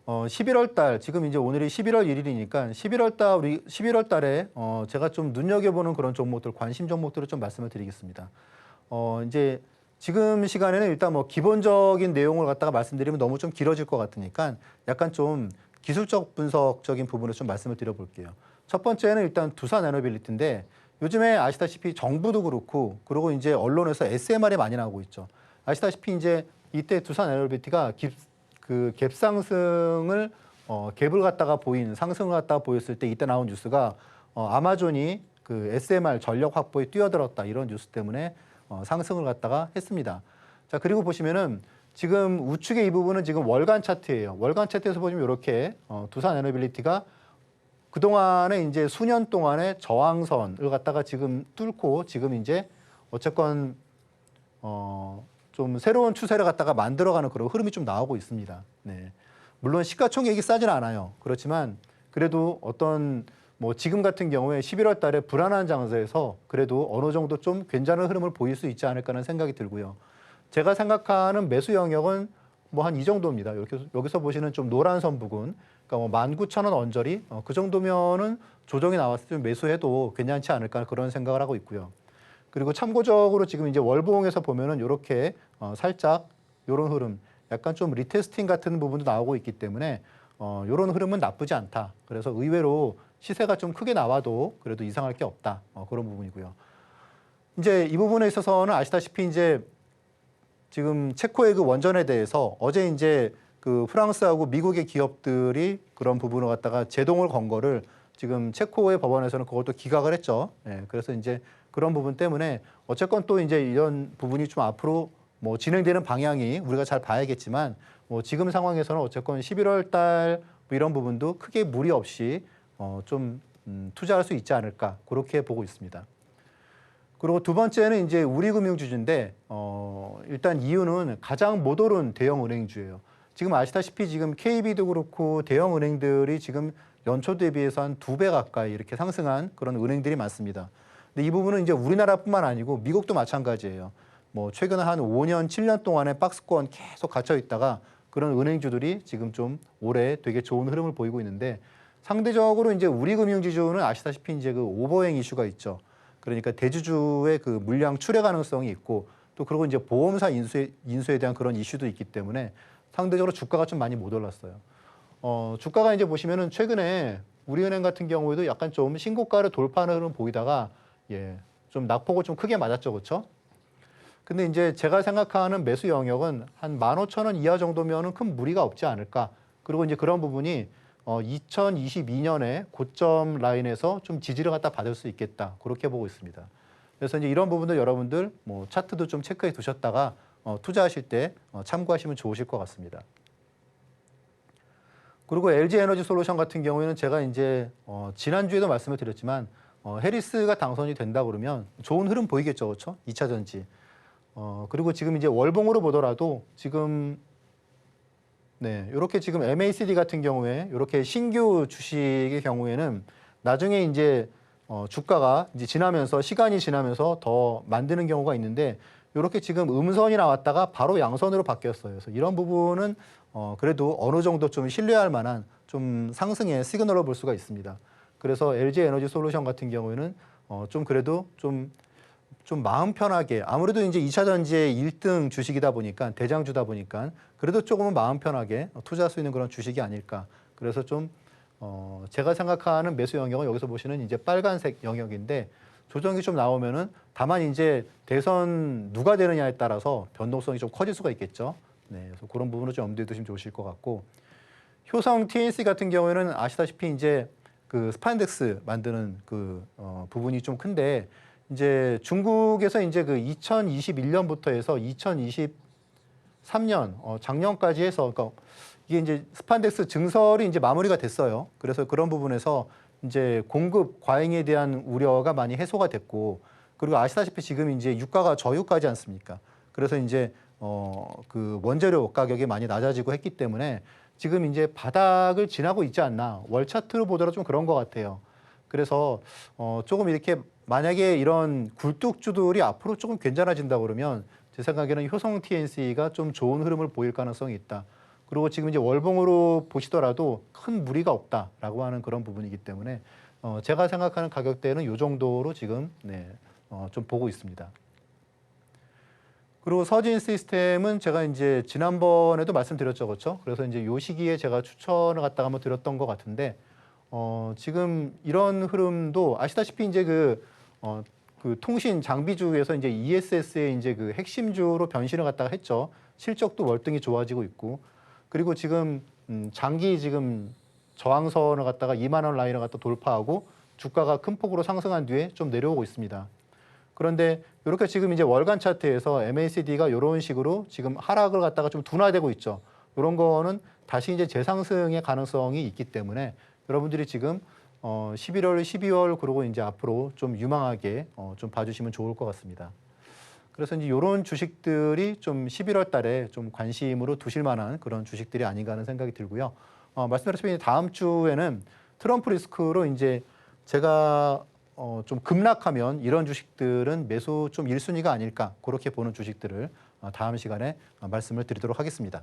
Speaker 3: 11월 달, 지금 이제 오늘이 11월 1일이니까 11월 달에 제가 좀 눈여겨보는 그런 종목들, 관심 종목들을 좀 말씀을 드리겠습니다. 이제 지금 시간에는 일단 뭐 기본적인 내용을 갖다가 말씀드리면 너무 좀 길어질 것 같으니까 약간 좀 기술적 분석적인 부분을 좀 말씀을 드려볼게요. 첫 번째는 일단 두산에너빌리티인데 요즘에 아시다시피 정부도 그렇고 그리고 이제 언론에서 SMR이 많이 나오고 있죠. 아시다시피 이제 이때 두산에너빌리티가 갭 상승을 갭을 갖다가 보인 상승을 갖다가 보였을 때 이때 나온 뉴스가 아마존이 그 SMR 전력 확보에 뛰어들었다 이런 뉴스 때문에 상승을 갖다가 했습니다. 자, 그리고 보시면은 지금 우측의 이 부분은 지금 월간 차트예요. 월간 차트에서 보시면 이렇게 두산에너빌리티가 그동안에 이제 수년 동안의 저항선을 갖다가 지금 뚫고 지금 이제 어쨌건 좀 새로운 추세를 갖다가 만들어가는 그런 흐름이 좀 나오고 있습니다. 네. 물론 시가총액이 싸진 않아요. 그렇지만 그래도 어떤 뭐 지금 같은 경우에 11월 달에 불안한 장세에서 그래도 어느 정도 좀 괜찮은 흐름을 보일 수 있지 않을까 하는 생각이 들고요. 제가 생각하는 매수 영역은 뭐 한 이 정도입니다. 여기서 보시는 좀 노란 선 부근, 그러니까 뭐 19,000원 언저리 그 정도면은 조정이 나왔을 때 매수해도 괜찮지 않을까 그런 생각을 하고 있고요. 그리고 참고적으로 지금 이제 월봉에서 보면은 이렇게 살짝 이런 흐름, 약간 좀 리테스팅 같은 부분도 나오고 있기 때문에 이런 흐름은 나쁘지 않다. 그래서 의외로 시세가 좀 크게 나와도 그래도 이상할 게 없다. 그런 부분이고요. 이제 이 부분에 있어서는 아시다시피 이제 지금 체코의 그 원전에 대해서 어제 이제 그 프랑스하고 미국의 기업들이 그런 부분을 갖다가 제동을 건 거를 지금 체코의 법원에서는 그것도 기각을 했죠. 네, 그래서 이제 그런 부분 때문에 어쨌건 또 이제 이런 부분이 좀 앞으로 뭐 진행되는 방향이 우리가 잘 봐야겠지만 뭐 지금 상황에서는 어쨌건 11월 달 이런 부분도 크게 무리 없이 좀 투자할 수 있지 않을까 그렇게 보고 있습니다. 그리고 두 번째는 이제 우리금융주주인데 일단 이유는 가장 못 오른 대형 은행주예요. 지금 아시다시피 지금 KB도 그렇고 대형 은행들이 지금 연초 대비해서 한 2배 가까이 이렇게 상승한 그런 은행들이 많습니다. 근데 이 부분은 이제 우리나라뿐만 아니고 미국도 마찬가지예요. 뭐 최근 한 5년, 7년 동안에 박스권 계속 갇혀 있다가 그런 은행주들이 지금 좀 올해 되게 좋은 흐름을 보이고 있는데 상대적으로 이제 우리금융지주는 아시다시피 이제 그 오버행 이슈가 있죠. 그러니까 대주주의 그 물량 출회 가능성이 있고 또 그리고 이제 보험사 인수에 대한 그런 이슈도 있기 때문에 상대적으로 주가가 좀 많이 못 올랐어요. 주가가 이제 보시면은 최근에 우리은행 같은 경우에도 약간 좀 신고가를 돌파하는 흐름 보이다가 좀 낙폭을 좀 크게 맞았죠, 그렇죠? 근데 이제 제가 생각하는 매수 영역은 한 15,000원 이하 정도면은 큰 무리가 없지 않을까. 그리고 이제 그런 부분이 2022년에 고점 라인에서 좀 지지를 갖다 받을 수 있겠다. 그렇게 보고 있습니다. 그래서 이제 이런 부분도 여러분들 뭐 차트도 좀 체크해 두셨다가 투자하실 때 참고하시면 좋으실 것 같습니다. 그리고 LG에너지솔루션 같은 경우에는 제가 이제 지난주에도 말씀을 드렸지만 해리스가 당선이 된다 그러면 좋은 흐름 보이겠죠, 그렇죠? 2차 전지. 그리고 지금 이제 월봉으로 보더라도 지금 이렇게 지금 MACD 같은 경우에 이렇게 신규 주식의 경우에는 나중에 이제 주가가 이제 시간이 지나면서 더 만드는 경우가 있는데 이렇게 지금 음선이 나왔다가 바로 양선으로 바뀌었어요. 그래서 이런 부분은 그래도 어느 정도 좀 신뢰할 만한 좀 상승의 시그널로 볼 수가 있습니다. 그래서 LG에너지솔루션 같은 경우에는 좀 그래도 좀 마음 편하게 아무래도 이제 2차 전지의 1등 주식이다 보니까 대장주다 보니까 그래도 조금은 마음 편하게 투자할 수 있는 그런 주식이 아닐까. 그래서 좀 제가 생각하는 매수 영역은 여기서 보시는 이제 빨간색 영역인데 조정이 좀 나오면은 다만 이제 대선 누가 되느냐에 따라서 변동성이 좀 커질 수가 있겠죠. 그래서 그런 부분을 좀 염두에 두시면 좋으실 것 같고 효성 TNC 같은 경우에는 아시다시피 이제 그 스판덱스 만드는 그 부분이 좀 큰데 이제 중국에서 이제 그 2021년부터 해서 2023년 작년까지 해서 그러니까 이게 이제 스판덱스 증설이 이제 마무리가 됐어요. 그래서 그런 부분에서 이제 공급 과잉에 대한 우려가 많이 해소가 됐고 그리고 아시다시피 지금 이제 유가가 저유가지 않습니까? 그래서 이제 그 원재료 가격이 많이 낮아지고 했기 때문에 지금 이제 바닥을 지나고 있지 않나 월 차트로 보더라도 좀 그런 것 같아요. 그래서 조금 이렇게 만약에 이런 굴뚝주들이 앞으로 조금 괜찮아진다 그러면 제 생각에는 효성 TNC가 좀 좋은 흐름을 보일 가능성이 있다. 그리고 지금 이제 월봉으로 보시더라도 큰 무리가 없다라고 하는 그런 부분이기 때문에 제가 생각하는 가격대는 이 정도로 지금 좀 보고 있습니다. 그리고 서진 시스템은 제가 이제 지난번에도 말씀드렸죠, 그렇죠? 그래서 이제 요 시기에 제가 추천을 갖다가 한번 드렸던 것 같은데 지금 이런 흐름도 아시다시피 이제 그 통신 장비주에서 이제 ESS의 이제 그 핵심주로 변신을 갖다가 했죠. 실적도 월등히 좋아지고 있고 그리고 지금 장기 지금 저항선을 갖다가 2만 원 라인을 갖다 돌파하고 주가가 큰 폭으로 상승한 뒤에 좀 내려오고 있습니다. 그런데 이렇게 지금 이제 월간 차트에서 MACD가 이런 식으로 지금 하락을 갖다가 좀 둔화되고 있죠. 이런 거는 다시 이제 재상승의 가능성이 있기 때문에 여러분들이 지금 11월, 12월 그리고 이제 앞으로 좀 유망하게 좀 봐주시면 좋을 것 같습니다. 그래서 이제 이런 주식들이 좀 11월 달에 좀 관심으로 두실 만한 그런 주식들이 아닌가 하는 생각이 들고요. 말씀드렸지만 다음 주에는 트럼프 리스크로 이제 제가 좀 급락하면 이런 주식들은 매수 좀 1순위가 아닐까 그렇게 보는 주식들을 다음 시간에 말씀을 드리도록 하겠습니다.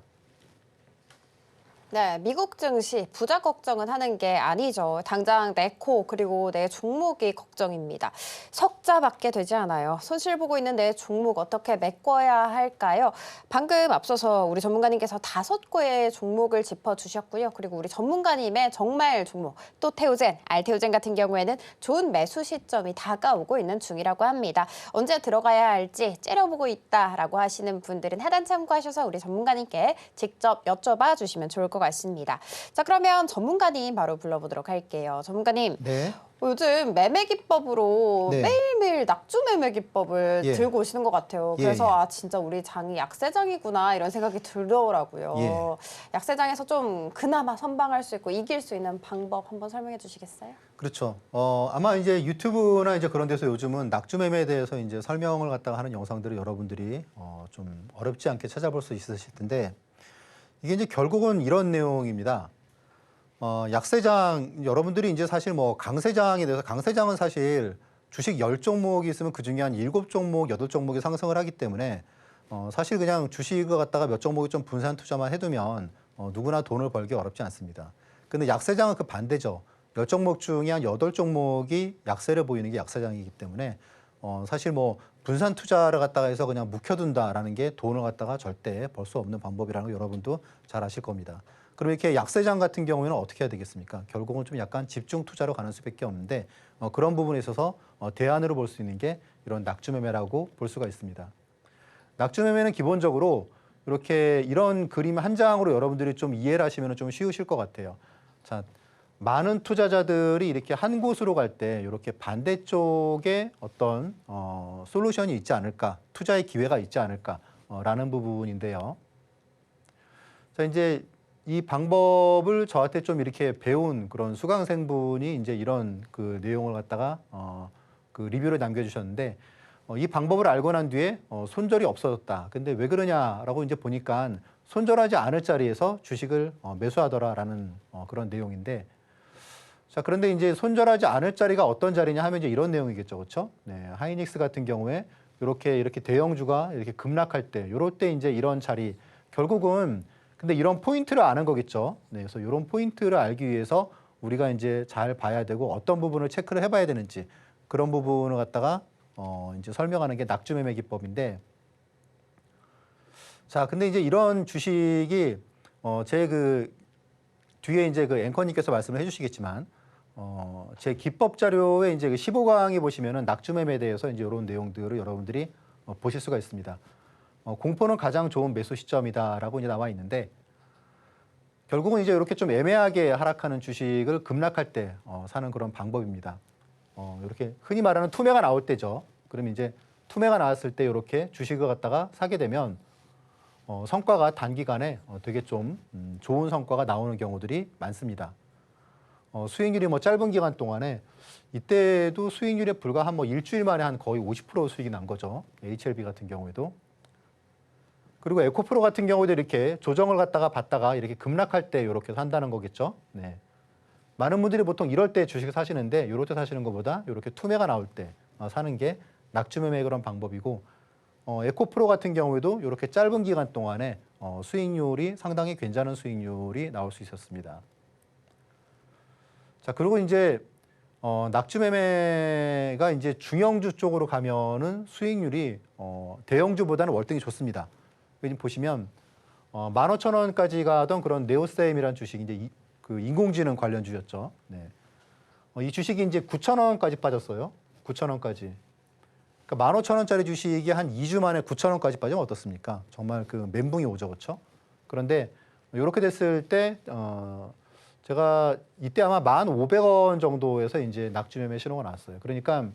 Speaker 2: 네, 미국 증시 부자 걱정은 하는 게 아니죠. 당장 내 코 그리고 내 종목이 걱정입니다. 석자밖에 되지 않아요. 손실 보고 있는 내 종목 어떻게 메꿔야 할까요? 방금 앞서서 우리 전문가님께서 5개의 종목을 짚어주셨고요. 그리고 우리 전문가님의 정말 종목 또 태우젠, 알태우젠 같은 경우에는 좋은 매수 시점이 다가오고 있는 중이라고 합니다. 언제 들어가야 할지 째려보고 있다라고 하시는 분들은 하단 참고하셔서 우리 전문가님께 직접 여쭤봐 주시면 좋을 것 같습니다. 들어가 있습니다. 자, 그러면 전문가님 바로 불러보도록 할게요. 전문가님,
Speaker 3: 네.
Speaker 2: 요즘 매매 기법으로
Speaker 3: 네.
Speaker 2: 매일매일 낙주 매매 기법을
Speaker 3: 예.
Speaker 2: 들고 오시는 것 같아요.
Speaker 3: 예,
Speaker 2: 그래서
Speaker 3: 예.
Speaker 2: 아 진짜 우리 장이 약세장이구나 이런 생각이 들더라고요.
Speaker 3: 예.
Speaker 2: 약세장에서 좀 그나마 선방할 수 있고 이길 수 있는 방법 한번 설명해 주시겠어요?
Speaker 3: 그렇죠. 아마 이제 유튜브나 이제 그런 데서 요즘은 낙주 매매에 대해서 이제 설명을 갖다가 하는 영상들을 여러분들이 좀 어렵지 않게 찾아볼 수 있으실 텐데 이게 이제 결국은 이런 내용입니다. 약세장 여러분들이 이제 사실 뭐 강세장에 대해서 강세장은 사실 주식 10종목이 있으면 그중에 한 7종목, 8종목이 상승을 하기 때문에 사실 그냥 주식을 갖다가 몇 종목이 좀 분산 투자만 해두면 누구나 돈을 벌기 어렵지 않습니다. 근데 약세장은 그 반대죠. 10종목 중에 한 8종목이 약세를 보이는 게 약세장이기 때문에 사실 뭐 분산 투자를 갖다가 해서 그냥 묵혀둔다라는 게 돈을 갖다가 절대 벌 수 없는 방법이라는 거 여러분도 잘 아실 겁니다. 그럼 이렇게 약세장 같은 경우에는 어떻게 해야 되겠습니까? 결국은 좀 약간 집중 투자로 가는 수밖에 없는데 그런 부분에 있어서 대안으로 볼 수 있는 게 이런 낙주 매매라고 볼 수가 있습니다. 낙주 매매는 기본적으로 이렇게 이런 그림 한 장으로 여러분들이 좀 이해를 하시면 좀 쉬우실 것 같아요. 자, 많은 투자자들이 이렇게 한 곳으로 갈 때 이렇게 반대쪽에 어떤 솔루션이 있지 않을까, 투자의 기회가 있지 않을까라는 부분인데요. 자, 이제 이 방법을 저한테 좀 이렇게 배운 그런 수강생분이 이제 이런 그 내용을 갖다가 그 리뷰를 남겨주셨는데 이 방법을 알고 난 뒤에 손절이 없어졌다. 근데 왜 그러냐라고 이제 보니까 손절하지 않을 자리에서 주식을 매수하더라라는 그런 내용인데 자, 그런데 이제 손절하지 않을 자리가 어떤 자리냐 하면 이제 이런 내용이겠죠. 그렇죠? 네, 하이닉스 같은 경우에 이렇게 급락주가 이렇게 급락할 때 요럴 때 이제 이런 자리 결국은 근데 이런 포인트를 아는 거겠죠. 네, 그래서 이런 포인트를 알기 위해서 우리가 이제 잘 봐야 되고 어떤 부분을 체크를 해봐야 되는지 그런 부분을 갖다가 이제 설명하는 게 낙주 매매 기법인데 자, 근데 이제 이런 주식이 제 그 뒤에 이제 그 앵커님께서 말씀을 해주시겠지만 제 기법 자료에 이제 그 15강에 보시면은 낙주 매매에 대해서 이제 이런 내용들을 여러분들이 보실 수가 있습니다. 공포는 가장 좋은 매수 시점이다라고 이제 나와 있는데 결국은 이제 이렇게 좀 애매하게 하락하는 주식을 급락할 때 사는 그런 방법입니다. 이렇게 흔히 말하는 투매가 나올 때죠. 그럼 이제 투매가 나왔을 때 이렇게 주식을 갖다가 사게 되면 성과가 단기간에 되게 좀 좋은 성과가 나오는 경우들이 많습니다. 수익률이 뭐 짧은 기간 동안에 이때도 수익률에 불과 한 뭐 일주일 만에 한 거의 50% 수익이 난 거죠. HLB 같은 경우에도. 그리고 에코프로 같은 경우도 이렇게 조정을 갖다가 받다가 이렇게 급락할 때 이렇게 산다는 거겠죠. 네. 많은 분들이 보통 이럴 때 주식을 사시는데 이럴 때 사시는 것보다 이렇게 투매가 나올 때 사는 게 낙주 매매 그런 방법이고 에코프로 같은 경우에도 이렇게 짧은 기간 동안에 수익률이 상당히 괜찮은 수익률이 나올 수 있었습니다. 자, 그리고 이제 낙주 매매가 이제 중형주 쪽으로 가면은 수익률이 대형주보다는 월등히 좋습니다. 지금 보시면 15,000원까지 가던 그런 네오셈이라는 주식이 이제 그 인공지능 관련주였죠. 네. 이 주식이 이제 9,000원까지 빠졌어요. 9,000원까지. 그러니까 15,000원짜리 주식이 한 2주 만에 9,000원까지 빠지면 어떻습니까? 정말 그 멘붕이 오죠, 그렇죠? 그런데 이렇게 됐을 때 제가 이때 아마 1,500원 정도에서 이제 낙주 매매 신호가 나왔어요. 그러니까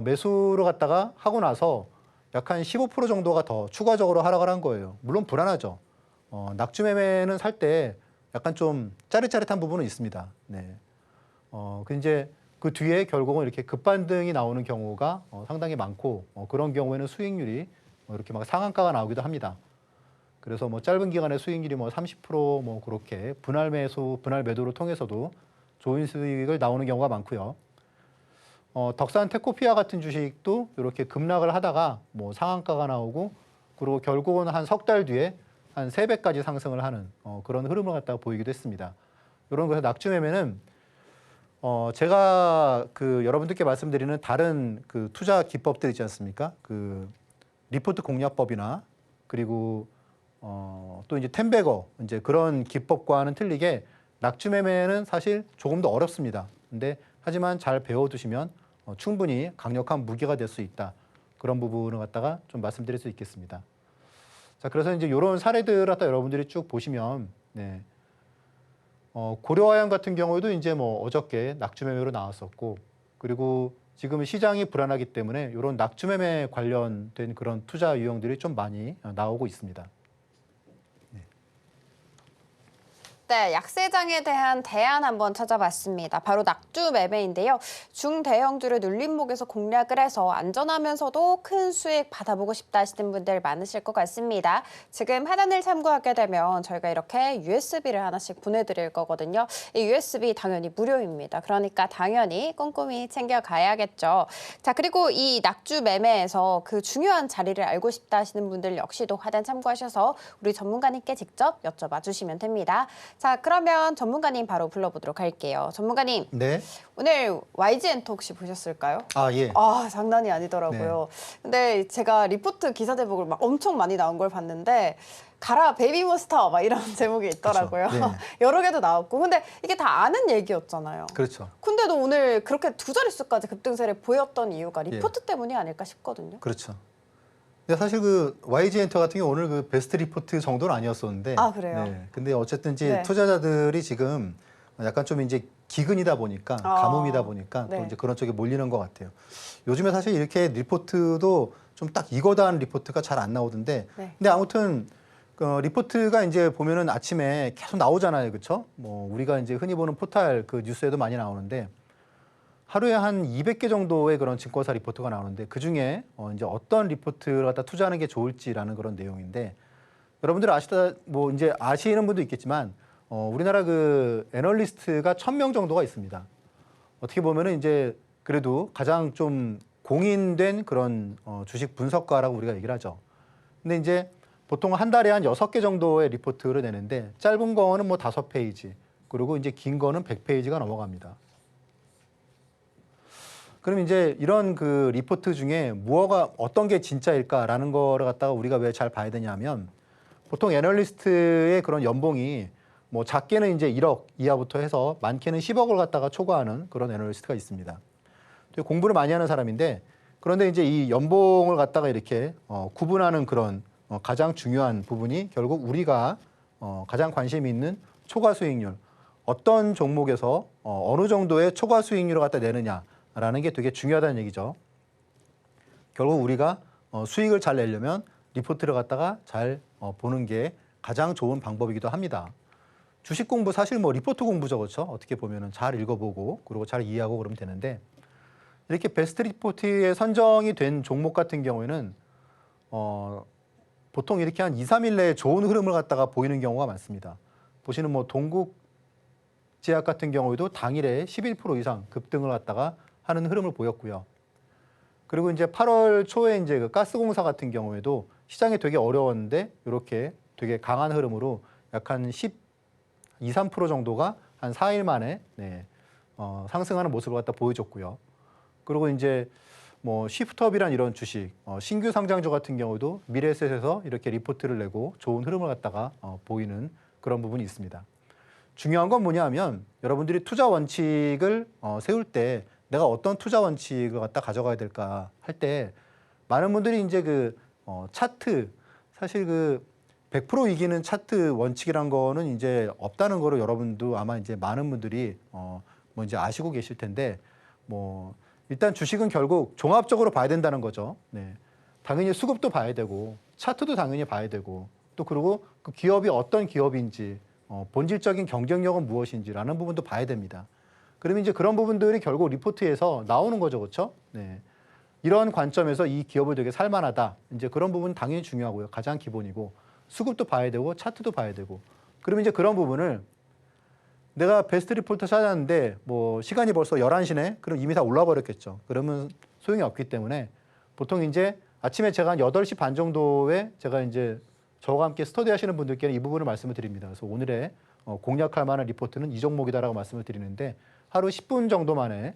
Speaker 3: 매수를 갖다가 하고 나서 약 한 15% 정도가 더 추가적으로 하락을 한 거예요. 물론 불안하죠. 낙주 매매는 살 때 약간 좀 짜릿짜릿한 부분은 있습니다. 네. 그 이제 그 뒤에 결국은 이렇게 급반등이 나오는 경우가 상당히 많고 그런 경우에는 수익률이 이렇게 막 상한가가 나오기도 합니다. 그래서 뭐 짧은 기간에 수익률이 뭐 30% 그렇게 분할 매도를 통해서도 좋은 수익을 나오는 경우가 많고요. 덕산 테코피아 같은 주식도 이렇게 급락을 하다가 뭐 상한가가 나오고 그리고 결국은 한 석 달 뒤에 한 3배까지 상승을 하는 그런 흐름을 갖다가 보이기도 했습니다. 이런 것에서 낙주 매매는 제가 그 여러분들께 말씀드리는 다른 그 투자 기법들 있지 않습니까? 그 리포트 공략법이나 그리고 또 이제 텐베거 이제 그런 기법과는 틀리게 낙주 매매는 사실 조금 더 어렵습니다. 근데 하지만 잘 배워두시면 충분히 강력한 무기가 될 수 있다. 그런 부분을 갖다가 좀 말씀드릴 수 있겠습니다. 자, 그래서 이제 이런 사례들을 갖다 여러분들이 쭉 보시면 네, 고려아연 같은 경우에도 이제 뭐 어저께 낙주매매로 나왔었고, 그리고 지금 시장이 불안하기 때문에 이런 낙주매매 관련된 그런 투자 유형들이 좀 많이 나오고 있습니다.
Speaker 2: 네, 약세장에 대한 대안 한번 찾아봤습니다. 바로 낙주 매매인데요. 중대형주를 눌림목에서 공략을 해서 안전하면서도 큰 수익 받아보고 싶다 하시는 분들 많으실 것 같습니다. 지금 하단을 참고하게 되면 저희가 이렇게 USB를 하나씩 보내드릴 거거든요. 이 USB 당연히 무료입니다. 그러니까 당연히 꼼꼼히 챙겨가야겠죠. 자, 그리고 이 낙주 매매에서 그 중요한 자리를 알고 싶다 하시는 분들 역시도 하단 참고하셔서 우리 전문가님께 직접 여쭤봐 주시면 됩니다. 자, 그러면 전문가님 바로 불러보도록 할게요. 전문가님,
Speaker 3: 네.
Speaker 2: 오늘 YG엔터 혹시 보셨을까요?
Speaker 3: 아, 예.
Speaker 2: 아, 장난이 아니더라고요. 근데 제가 리포트 기사 제목을 막 엄청 많이 나온 걸 봤는데 가라 베이비몬스터 막 이런 제목이 있더라고요.
Speaker 3: 그렇죠. 네.
Speaker 2: 여러 개도 나왔고. 근데 이게 다 아는 얘기였잖아요.
Speaker 3: 그렇죠.
Speaker 2: 근데도 오늘 그렇게 두 자릿수까지 급등세를 보였던 이유가 리포트 때문이 아닐까 싶거든요.
Speaker 3: 그렇죠. 근데 사실 그 YG엔터 같은 경우 오늘 그 베스트 리포트 정도는 아니었었는데.
Speaker 2: 아, 그래요?
Speaker 3: 네. 근데 어쨌든 이제
Speaker 2: 네.
Speaker 3: 투자자들이 지금 약간 좀 이제 기근이다 보니까, 가뭄이다 보니까 또
Speaker 2: 네.
Speaker 3: 이제 그런 쪽에 몰리는 것 같아요. 요즘에 사실 이렇게 리포트도 좀 딱 이거다 하는 리포트가 잘 안 나오던데.
Speaker 2: 네.
Speaker 3: 근데 아무튼 리포트가 이제 보면은 아침에 계속 나오잖아요. 그렇죠? 뭐 우리가 이제 흔히 보는 포탈 그 뉴스에도 많이 나오는데 하루에 한 200개 정도의 그런 증권사 리포트가 나오는데 그중에 이제 어떤 리포트를 갖다 투자하는 게 좋을지라는 그런 내용인데 여러분들 뭐 이제 아시는 분도 있겠지만 우리나라 그 애널리스트가 1000명 정도가 있습니다. 어떻게 보면은 이제 그래도 가장 좀 공인된 그런 주식 분석가라고 우리가 얘기를 하죠. 근데 이제 보통 한 달에 한 6개 정도의 리포트를 내는데 짧은 거는 뭐 5페이지, 그리고 이제 긴 거는 100페이지가 넘어갑니다. 그럼 이제 이런 그 리포트 중에 무엇가 어떤 게 진짜일까라는 거를 갖다가 우리가 왜 잘 봐야 되냐면 보통 애널리스트의 그런 연봉이 뭐 작게는 이제 1억 이하부터 해서 많게는 10억을 갖다가 초과하는 그런 애널리스트가 있습니다. 되게 공부를 많이 하는 사람인데 그런데 이제 이 연봉을 갖다가 이렇게 구분하는 그런 가장 중요한 부분이 결국 우리가 가장 관심이 있는 초과 수익률, 어떤 종목에서 어느 정도의 초과 수익률을 갖다 내느냐라는 게 되게 중요하다는 얘기죠. 결국 우리가 수익을 잘 내려면 리포트를 갖다가 잘 보는 게 가장 좋은 방법이기도 합니다. 주식 공부 사실 뭐 리포트 공부죠, 그렇죠? 어떻게 보면은 잘 읽어보고 그리고 잘 이해하고 그러면 되는데 이렇게 베스트 리포트에 선정이 된 종목 같은 경우에는 보통 이렇게 한 2, 3일 내에 좋은 흐름을 갖다가 보이는 경우가 많습니다. 보시는 뭐 동국제약 같은 경우에도 당일에 11% 이상 급등을 갖다가 하는 흐름을 보였고요. 그리고 이제 8월 초에 이제 그 가스공사 같은 경우에도 시장이 되게 어려웠는데 이렇게 되게 강한 흐름으로 약 한 12, 3% 정도가 한 4일 만에 상승하는 모습을 갖다 보여줬고요. 그리고 이제 뭐 시프트업이란 이런 주식, 신규 상장주 같은 경우도 미래에셋에서 이렇게 리포트를 내고 좋은 흐름을 갖다가 보이는 그런 부분이 있습니다. 중요한 건 뭐냐면 여러분들이 투자 원칙을 세울 때 내가 어떤 투자 원칙을 갖다 가져가야 될까 할 때 많은 분들이 이제 그 차트, 사실 그 100% 이기는 차트 원칙이란 거는 이제 없다는 거로 여러분도 아마 이제 많은 분들이 뭐 이제 아시고 계실 텐데 뭐 일단 주식은 결국 종합적으로 봐야 된다는 거죠. 네. 당연히 수급도 봐야 되고 차트도 당연히 봐야 되고 또 그리고 그 기업이 어떤 기업인지 본질적인 경쟁력은 무엇인지라는 부분도 봐야 됩니다. 그러면 이제 그런 부분들이 결국 리포트에서 나오는 거죠, 그렇죠? 네. 이런 관점에서 이 기업을 되게 살만하다. 이제 그런 부분 당연히 중요하고요. 가장 기본이고 수급도 봐야 되고 차트도 봐야 되고 그러면 이제 그런 부분을 내가 베스트 리포트 찾았는데 뭐 시간이 벌써 11시네? 그럼 이미 다 올라 버렸겠죠. 그러면 소용이 없기 때문에 보통 이제 아침에 제가 한 8시 반 정도에 제가 이제 저와 함께 스터디 하시는 분들께는 이 부분을 말씀을 드립니다. 그래서 오늘의 공략할 만한 리포트는 이 종목이다라고 말씀을 드리는데 하루 10분 정도 만에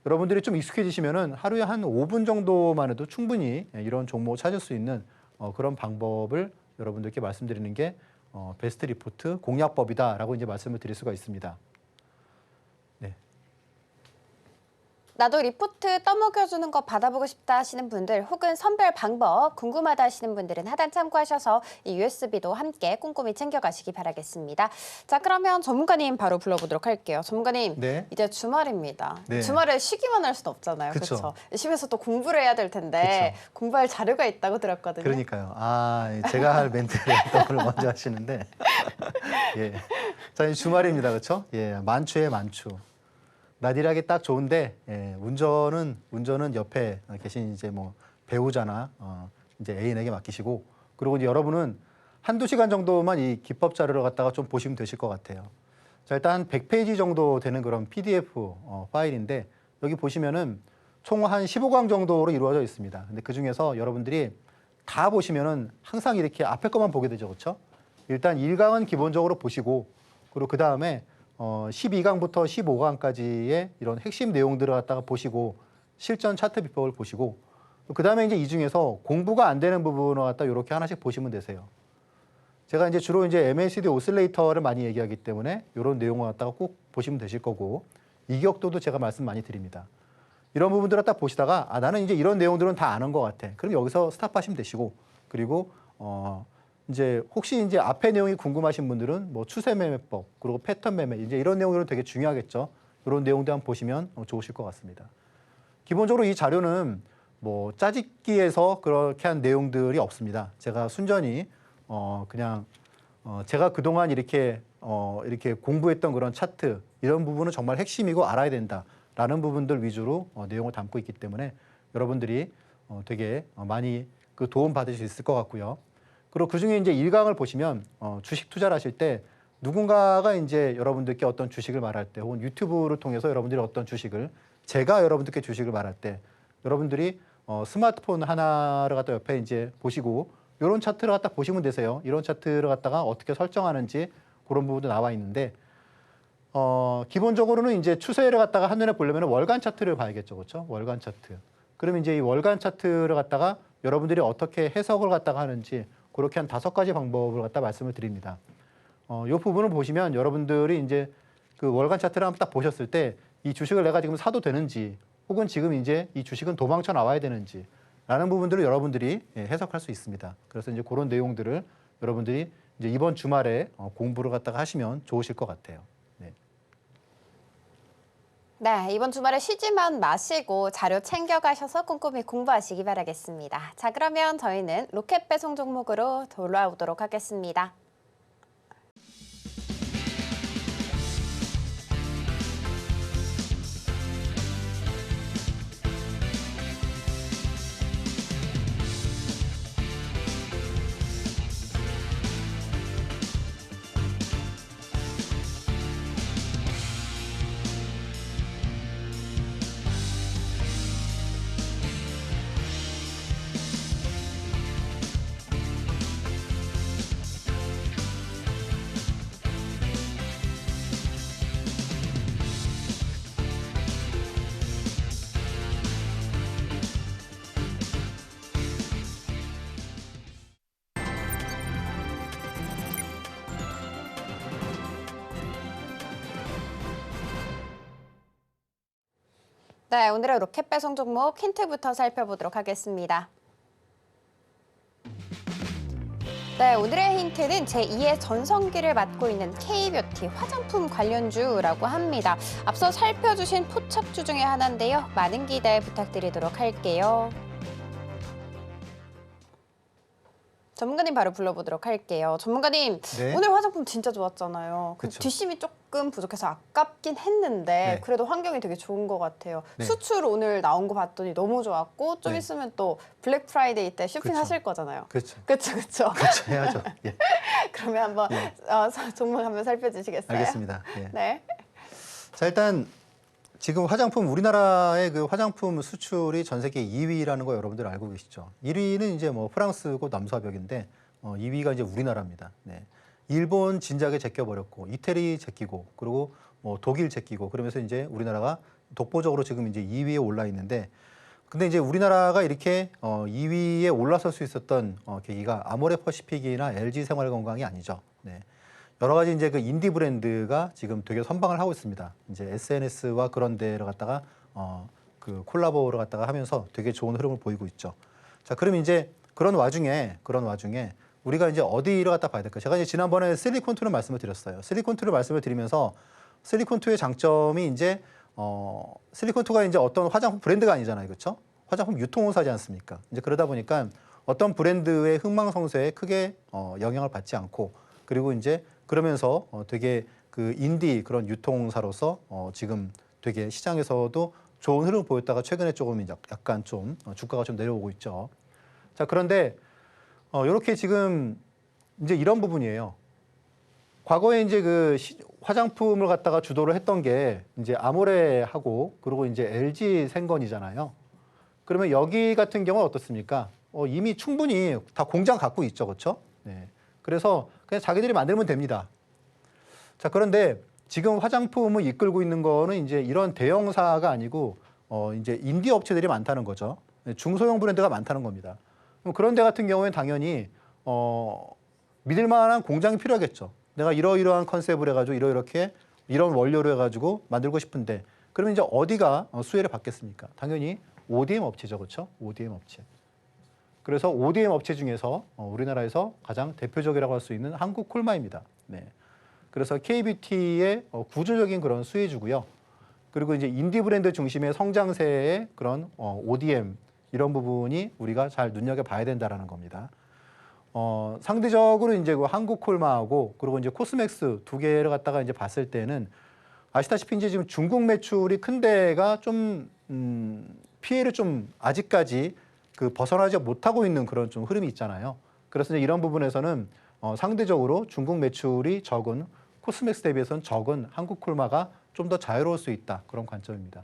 Speaker 3: 여러분들이 좀 익숙해지시면은 하루에 한 5분 정도만 해도 충분히 이런 종목을 찾을 수 있는 그런 방법을 여러분들께 말씀드리는 게 베스트 리포트 공략법이다라고 이제 말씀을 드릴 수가 있습니다. 네.
Speaker 2: 나도 리포트 떠먹여주는 거 받아보고 싶다 하시는 분들 혹은 선별 방법 궁금하다 하시는 분들은 하단 참고하셔서 이 USB도 함께 꼼꼼히 챙겨가시기 바라겠습니다. 자, 그러면 전문가님 바로 불러보도록 할게요. 전문가님,
Speaker 3: 네.
Speaker 2: 이제 주말입니다.
Speaker 3: 네.
Speaker 2: 주말에 쉬기만 할 수는 없잖아요.
Speaker 3: 그쵸.
Speaker 2: 그렇죠? 쉬면서 또 공부를 해야 될 텐데
Speaker 3: 그쵸.
Speaker 2: 공부할 자료가 있다고 들었거든요.
Speaker 3: 그러니까요. 제가 할 멘트를 오늘 먼저 하시는데, 예. 자, 이제 주말입니다, 그렇죠? 예, 만추에 만추. 나들이하기 딱 좋은데, 예, 운전은 옆에 계신 이제 뭐 배우자나 이제 애인에게 맡기시고, 그리고 이제 여러분은 한두 시간 정도만 이 기법 자료를 갖다가 좀 보시면 되실 것 같아요. 자, 일단 100페이지 정도 되는 그런 PDF 파일인데, 여기 보시면은 총 한 15강 정도로 이루어져 있습니다. 근데 그 중에서 여러분들이 다 보시면은 항상 이렇게 앞에 것만 보게 되죠, 그렇죠? 일단 1강은 기본적으로 보시고, 그리고 그 다음에 12강부터 15강까지의 이런 핵심 내용들을 갖다가 보시고, 실전 차트 비법을 보시고, 그 다음에 이제 이 중에서 공부가 안 되는 부분을 갖다 이렇게 하나씩 보시면 되세요. 제가 이제 주로 이제 MACD 오실레이터를 많이 얘기하기 때문에 이런 내용을 갖다가 꼭 보시면 되실 거고, 이격도도 제가 말씀 많이 드립니다. 이런 부분들을 딱 보시다가 나는 이제 이런 내용들은 다 아는 것 같아. 그럼 여기서 스탑하시면 되시고, 그리고 이제 혹시 이제 앞에 내용이 궁금하신 분들은 뭐 추세 매매법, 그리고 패턴 매매, 이제 이런 내용들은 되게 중요하겠죠. 이런 내용들 한번 보시면 좋으실 것 같습니다. 기본적으로 이 자료는 뭐 짜집기에서 그렇게 한 내용들이 없습니다. 제가 순전히 그냥 제가 그동안 이렇게 공부했던 그런 차트, 이런 부분은 정말 핵심이고 알아야 된다라는 부분들 위주로 내용을 담고 있기 때문에 여러분들이 되게 많이 그 도움 받으실 수 있을 것 같고요. 그리고 그중에 이제 1강을 보시면 주식 투자를 하실 때 누군가가 이제 여러분들께 어떤 주식을 말할 때, 혹은 유튜브를 통해서 여러분들이 어떤 주식을, 제가 여러분들께 주식을 말할 때 여러분들이 스마트폰 하나를 갖다 옆에 이제 보시고 이런 차트를 갖다 보시면 되세요. 이런 차트를 갖다가 어떻게 설정하는지 그런 부분도 나와 있는데, 기본적으로는 이제 추세를 갖다가 한눈에 보려면 월간 차트를 봐야겠죠, 그렇죠? 월간 차트. 그러면 이제 이 월간 차트를 갖다가 여러분들이 어떻게 해석을 갖다가 하는지 그렇게 한 5가지 방법을 갖다 말씀을 드립니다. 이 부분을 보시면 여러분들이 이제 그 월간 차트를 한번 딱 보셨을 때 이 주식을 내가 지금 사도 되는지, 혹은 지금 이제 이 주식은 도망쳐 나와야 되는지 라는 부분들을 여러분들이 해석할 수 있습니다. 그래서 이제 그런 내용들을 여러분들이 이제 이번 주말에 공부를 갖다가 하시면 좋으실 것 같아요.
Speaker 2: 네, 이번 주말에 쉬지만 마시고 자료 챙겨가셔서 꼼꼼히 공부하시기 바라겠습니다. 자, 그러면 저희는 로켓 배송 종목으로 돌아오도록 하겠습니다. 네, 오늘의 로켓 배송 종목 힌트부터 살펴보도록 하겠습니다. 네, 오늘의 힌트는 제2의 전성기를 맞고 있는 K뷰티 화장품 관련주라고 합니다. 앞서 살펴주신 포착주 중에 하나인데요. 많은 기대 부탁드리도록 할게요. 전문가님 바로 불러보도록 할게요. 전문가님,
Speaker 3: 네.
Speaker 2: 오늘 화장품 진짜 좋았잖아요.
Speaker 3: 그쵸.
Speaker 2: 뒷심이 조금 부족해서 아깝긴 했는데
Speaker 3: 네.
Speaker 2: 그래도 환경이 되게 좋은 것 같아요.
Speaker 3: 네.
Speaker 2: 수출 오늘 나온 거 봤더니 너무 좋았고 좀
Speaker 3: 네.
Speaker 2: 있으면 또 블랙 프라이데이 때 쇼핑하실 거잖아요.
Speaker 3: 그렇죠.
Speaker 2: 그렇죠.
Speaker 3: 그렇죠. 해야죠. 예.
Speaker 2: 그러면 한번
Speaker 3: 네.
Speaker 2: 종목 한번 살펴주시겠어요?
Speaker 3: 알겠습니다. 예.
Speaker 2: 네.
Speaker 3: 자, 일단 지금 우리나라의 그 화장품 수출이 전 세계 2위라는 거 여러분들 알고 계시죠? 1위는 이제 뭐 프랑스고 남수화벽인데 2위가 이제 우리나라입니다. 네. 일본 진작에 제껴버렸고, 이태리 제끼고, 그리고 뭐 독일 제끼고, 그러면서 이제 우리나라가 독보적으로 지금 이제 2위에 올라 있는데, 근데 이제 우리나라가 이렇게 2위에 올라설 수 있었던 계기가 아모레퍼시픽이나 LG생활건강이 아니죠. 네. 여러 가지 이제 그 인디 브랜드가 지금 되게 선방을 하고 있습니다. 이제 SNS와 그런 데를 갖다가 그 콜라보를 갖다가 하면서 되게 좋은 흐름을 보이고 있죠. 자, 그럼 이제 그런 와중에 우리가 이제 어디를 갖다 봐야 될까? 제가 이제 지난번에 실리콘2를 말씀을 드렸어요. 실리콘2를 말씀을 드리면서 실리콘2의 장점이 이제 실리콘2가 이제 어떤 화장품 브랜드가 아니잖아요, 그렇죠? 화장품 유통사지 않습니까? 이제 그러다 보니까 어떤 브랜드의 흥망성쇠에 크게 영향을 받지 않고 그리고 이제 그러면서 되게 그 인디 그런 유통사로서 지금 되게 시장에서도 좋은 흐름을 보였다가 최근에 조금 약간 좀 주가가 좀 내려오고 있죠. 자, 그런데 이렇게 지금 이제 이런 부분이에요. 과거에 이제 그 화장품을 갖다가 주도를 했던 게 이제 아모레하고 그리고 이제 LG 생건이잖아요. 그러면 여기 같은 경우는 어떻습니까? 이미 충분히 다 공장 갖고 있죠, 그렇죠? 네. 그래서 그냥 자기들이 만들면 됩니다. 자, 그런데 지금 화장품을 이끌고 있는 거는 이제 이런 대형사가 아니고 이제 인디 업체들이 많다는 거죠. 중소형 브랜드가 많다는 겁니다. 그런 데 같은 경우에는 당연히 믿을 만한 공장이 필요하겠죠. 내가 이러이러한 컨셉을 해가지고 이렇게 이런 원료로 해가지고 만들고 싶은데 그러면 이제 어디가 수혜를 받겠습니까? 당연히 ODM 업체죠, 그렇죠? ODM 업체. 그래서 ODM 업체 중에서 우리나라에서 가장 대표적이라고 할 수 있는 한국콜마입니다. 네. 그래서 K뷰티의 구조적인 그런 수혜주고요. 그리고 이제 인디 브랜드 중심의 성장세의 그런 ODM 이런 부분이 우리가 잘 눈여겨봐야 된다라는 겁니다. 상대적으로 이제 그 한국콜마하고 그리고 이제 코스맥스 두 개를 갖다가 이제 봤을 때는 아시다시피 이제 지금 중국 매출이 큰 데가 좀 피해를 좀 아직까지 그 벗어나지 못하고 있는 그런 좀 흐름이 있잖아요. 그래서 이제 이런 부분에서는 상대적으로 중국 매출이 적은 코스맥스 대비해서는 적은 한국콜마가 좀 더 자유로울 수 있다. 그런 관점입니다.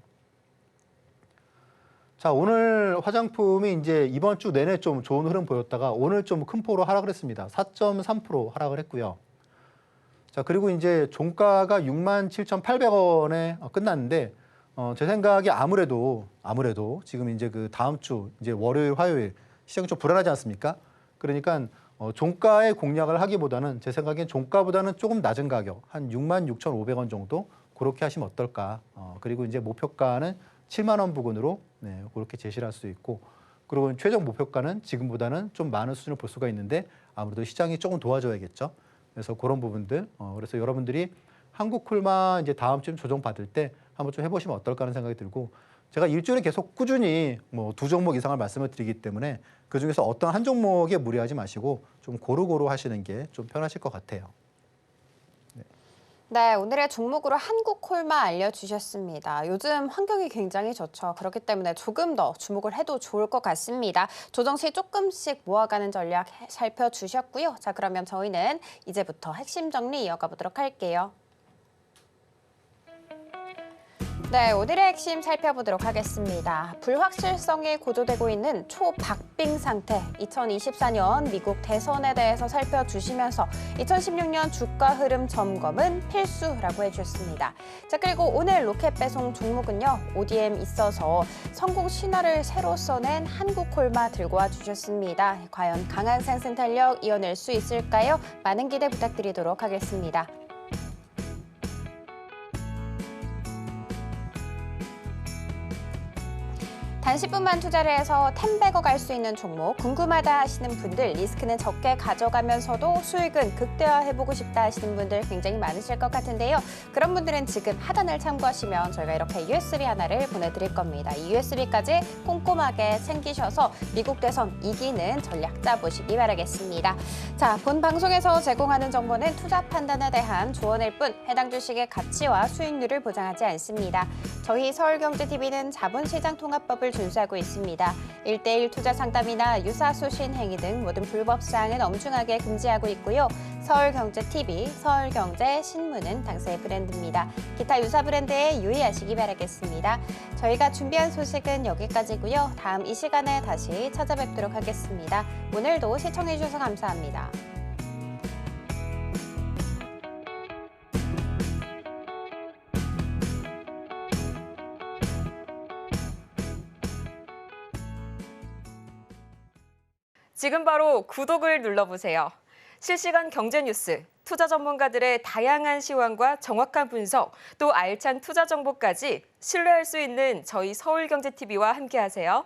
Speaker 3: 자, 오늘 화장품이 이제 이번 주 내내 좀 좋은 흐름 보였다가 오늘 좀 큰 폭으로 하락을 했습니다. 4.3% 하락을 했고요. 자, 그리고 이제 종가가 67,800원에 끝났는데 제 생각에 아무래도 지금 이제 그 다음 주 이제 월요일, 화요일 시장이 좀 불안하지 않습니까? 그러니까 종가의 공략을 하기보다는 제 생각엔 종가보다는 조금 낮은 가격 한 66,500원 정도 그렇게 하시면 어떨까? 그리고 이제 목표가는 7만 원 부근으로 네, 그렇게 제시를 할 수 있고 그리고 최종 목표가는 지금보다는 좀 많은 수준을 볼 수가 있는데 아무래도 시장이 조금 도와줘야겠죠. 그래서 그런 부분들 그래서 여러분들이 한국콜마 이제 다음 주에 조정 받을 때 한번 좀 해보시면 어떨까 하는 생각이 들고 제가 일주일에 계속 꾸준히 뭐 2종목 이상을 말씀을 드리기 때문에 그 중에서 어떤 한 종목에 무리하지 마시고 좀 고루고루 하시는 게 좀 편하실 것 같아요.
Speaker 2: 네, 오늘의 종목으로 한국콜마 알려주셨습니다. 요즘 환경이 굉장히 좋죠. 그렇기 때문에 조금 더 주목을 해도 좋을 것 같습니다. 조정 시 조금씩 모아가는 전략 살펴주셨고요. 자, 그러면 저희는 이제부터 핵심 정리 이어가 보도록 할게요. 네, 오늘의 핵심 살펴보도록 하겠습니다. 불확실성이 고조되고 있는 초박빙 상태, 2024년 미국 대선에 대해서 살펴주시면서 2016년 주가 흐름 점검은 필수라고 해주셨습니다. 자, 그리고 오늘 로켓 배송 종목은요, ODM 있어서 성공 신화를 새로 써낸 한국콜마 들고 와주셨습니다. 과연 강한 상승 탄력 이어낼 수 있을까요? 많은 기대 부탁드리도록 하겠습니다. 단 10분만 투자를 해서 10배거 갈 수 있는 종목 궁금하다 하시는 분들, 리스크는 적게 가져가면서도 수익은 극대화해보고 싶다 하시는 분들 굉장히 많으실 것 같은데요. 그런 분들은 지금 하단을 참고하시면 저희가 이렇게 USB 하나를 보내드릴 겁니다. 이 USB까지 꼼꼼하게 챙기셔서 미국 대선 이기는 전략 짜보시기 바라겠습니다. 자, 본 방송에서 제공하는 정보는 투자 판단에 대한 조언일 뿐 해당 주식의 가치와 수익률을 보장하지 않습니다. 저희 서울경제TV는 자본시장통합법을 준수하고 있습니다. 1:1 투자 상담이나 유사수신 행위 등 모든 불법 사항은 엄중하게 금지하고 있고요. 서울경제TV, 서울경제신문은 당사의 브랜드입니다. 기타 유사 브랜드에 유의하시기 바라겠습니다. 저희가 준비한 소식은 여기까지고요. 다음 이 시간에 다시 찾아뵙도록 하겠습니다. 오늘도 시청해주셔서 감사합니다.
Speaker 1: 지금 바로 구독을 눌러보세요. 실시간 경제 뉴스, 투자 전문가들의 다양한 시황과 정확한 분석, 또 알찬 투자 정보까지 신뢰할 수 있는 저희 서울경제TV와 함께하세요.